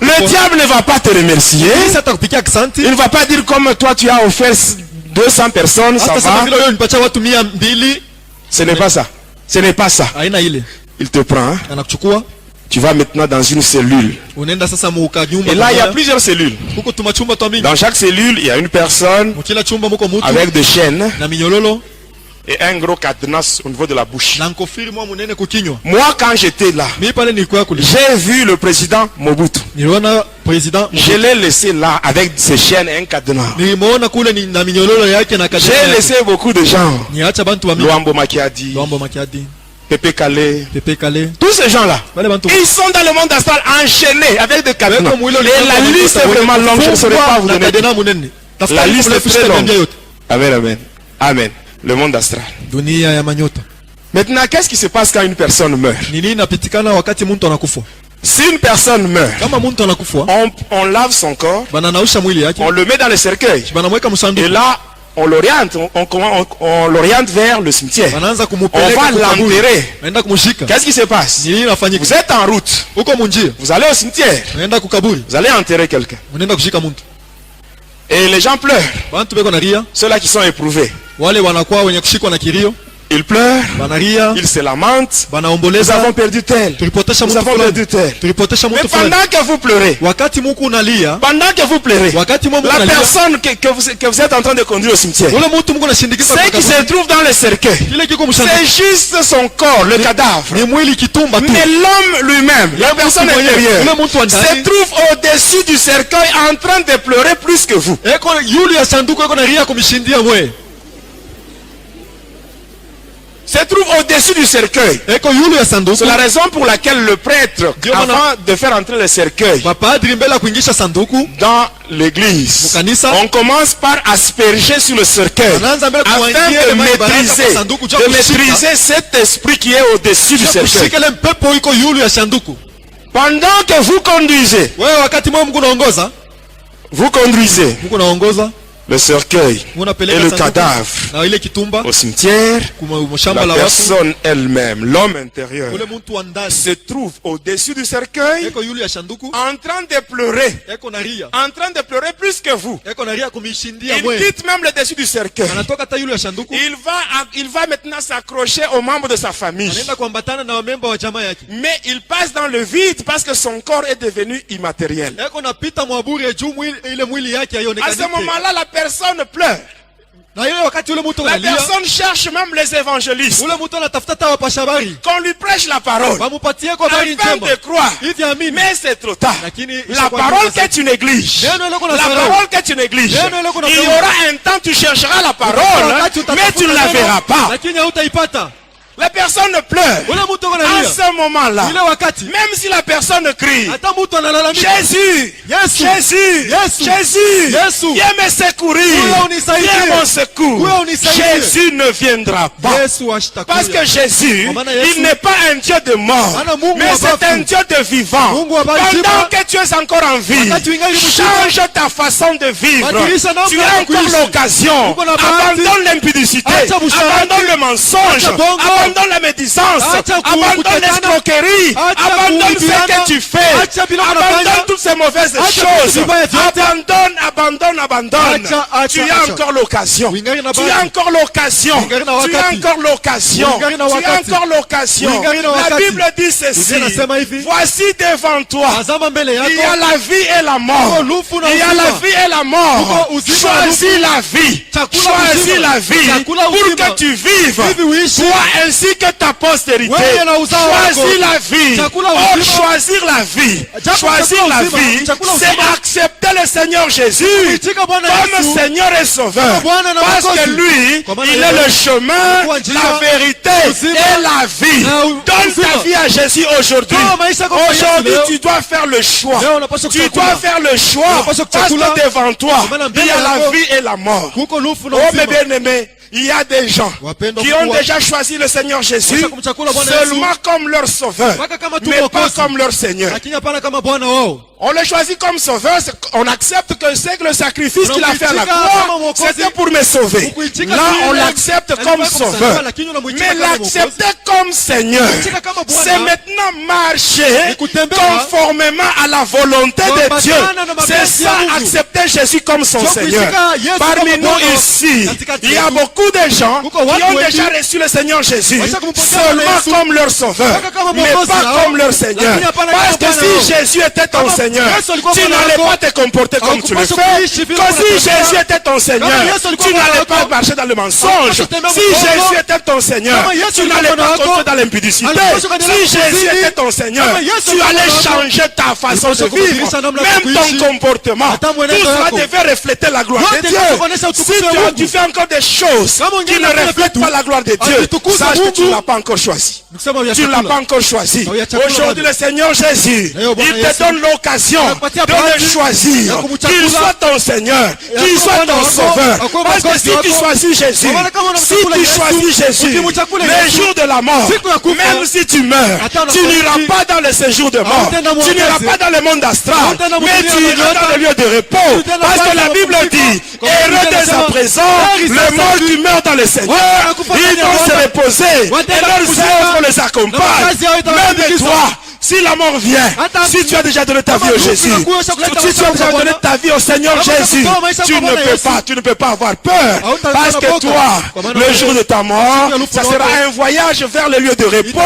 le diable ne va pas te remercier. Il ne va pas dire comme toi tu as offert 200 personnes, ça va. Ce n'est pas ça. Ce n'est pas ça. Il te prend. Hein? Tu vas maintenant dans une cellule. Et là, il y a plusieurs cellules. Dans chaque cellule, il y a une personne avec des chaînes et un gros cadenas au niveau de la bouche. Moi, quand j'étais là, j'ai vu le président Mobutu. Je l'ai laissé là avec ses chaînes et un cadenas. J'ai laissé beaucoup de gens. Luambo Makiadi, Pepe Kale, tous ces gens-là, ils sont dans le monde astral enchaînés avec des cadenas. Et la liste est vraiment longue, je ne saurais pas vous donner. La liste est très longue. Amen, amen. Amen. Le monde astral. Maintenant, qu'est-ce qui se passe quand une personne meurt? Si une personne meurt, on lave son corps, on le met dans le cercueil. Et là, on l'oriente vers le cimetière. On va l'enterrer. Qu'est-ce qui se passe? Vous êtes en route. Vous allez au cimetière. Vous allez enterrer quelqu'un. Et les gens pleurent. Ceux-là qui sont éprouvés. Ils pleurent, ils se lamentent. Nous avons perdu tel. Nous avons perdu tel. Mais pendant que vous pleurez, la personne que vous êtes en train de conduire au cimetière, ce qui se trouve dans le cercueil, c'est juste son corps, le cadavre. Mais l'homme lui-même, la personne intérieure, se trouve au-dessus du cercueil en train de pleurer plus que vous. Se trouve au-dessus du cercueil. C'est la raison pour laquelle le prêtre, avant de faire entrer le cercueil dans l'église, on commence par asperger sur le cercueil afin de maîtriser cet esprit qui est au-dessus du cercueil. Pendant que vous conduisez, le cercueil et le cadavre au cimetière, la personne elle-même, l'homme intérieur, se trouve au-dessus du cercueil en train de pleurer, plus que vous. Il quitte même le dessus du cercueil. Il va maintenant s'accrocher aux membres de sa famille. Mais il passe dans le vide parce que son corps est devenu immatériel. À ce moment-là, la personne pleure. La personne cherche même les évangélistes qu'on lui prêche la parole afin de croire. Mais c'est trop tard. La parole que tu négliges, il y aura un temps tu chercheras la parole, mais tu ne la verras pas. La personne pleure. À ce moment-là, même si la personne crie, Jésus, Jésus, Jésus, viens me secourir, viens mon secours, Jésus ne viendra pas. Parce que Jésus, il n'est pas un Dieu de mort, mais c'est un Dieu de vivant. Pendant que tu es encore en vie, change ta façon de vivre. Tu as encore l'occasion. Abandonne l'impudicité, abandonne le mensonge, abandonne la médisance, abandonne l'escroquerie, abandonne ce que tu fais, abandonne toutes ces mauvaises choses, abandonne. Tu as encore l'occasion, La Bible dit ceci: voici devant toi, il y a la vie et la mort. Choisis la vie pour que tu vives, toi ainsi que ta postérité. Choisis la vie. Choisir la vie, c'est accepter rejeter le Seigneur Jésus comme Seigneur et Sauveur. Parce que lui, il est le chemin, la vérité et la vie. Donne ta vie à Jésus aujourd'hui. Aujourd'hui, tu dois faire le choix. Tu dois faire le choix. Parce que devant toi, il y a la vie et la mort. Oh mes bien-aimés, il y a des gens qui ont déjà choisi le Seigneur Jésus seulement comme leur sauveur, mais pas comme leur Seigneur. On le choisit comme sauveur, on accepte que c'est le sacrifice qu'il a fait à la croix, c'était pour me sauver. Là, on l'accepte comme sauveur. Mais l'accepter comme Seigneur, c'est maintenant marcher conformément à la volonté de Dieu. C'est ça, accepter Jésus comme son Seigneur. Parmi nous ici, il y a beaucoup de gens qui ont déjà reçu le Seigneur Jésus seulement comme leur sauveur, mais pas comme leur Seigneur. Parce que si Jésus était ton Seigneur, tu n'allais pas te comporter comme tu le fais. Quand si Jésus était ton Seigneur, tu n'allais pas marcher dans le mensonge. Si Jésus était ton Seigneur, tu n'allais pas construire dans l'impudicité. Si Jésus était ton Seigneur, tu allais changer ta façon de vivre, même ton comportement. Tout cela devait refléter la gloire de Dieu. Si tu fais encore des choses qui ne reflètent pas la gloire de Dieu, sache que tu ne l'as pas encore choisi. Tu ne l'as pas encore choisi. Aujourd'hui, le Seigneur Jésus, il te donne l'occasion de le choisir, qu'il soit ton Seigneur, qu'il soit ton sauveur. Parce que si tu choisis Jésus, les jours de la mort, même si tu meurs, tu n'iras pas dans le séjour de mort, tu n'iras pas dans le monde astral, mais tu iras dans le lieu de repos. Parce que la Bible dit, heureux dès à présent, le mort qui meurt dans le Seigneur, ils vont se reposer et leurs œuvres les accompagnent. Même toi, si la mort vient, si tu as déjà donné ta vie au Jésus, si tu as déjà donné ta vie au Seigneur Jésus, tu ne peux pas avoir peur. Parce que toi, le jour de ta mort, ça sera un voyage vers le lieu de repos.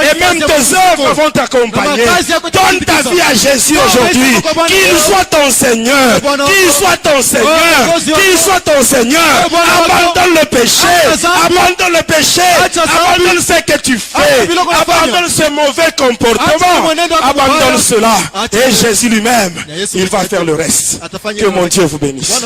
Et même tes œuvres vont t'accompagner. Donne ta vie à Jésus aujourd'hui. Qu'il soit ton Seigneur. Qu'il soit ton Seigneur. Qu'il soit ton Seigneur. Abandonne le péché. Abandonne le péché. Abandonne ce que tu fais. Abandonne ce mauvais comportement. Abandonne cela et Jésus lui-même, il va faire le reste. Que mon Dieu vous bénisse.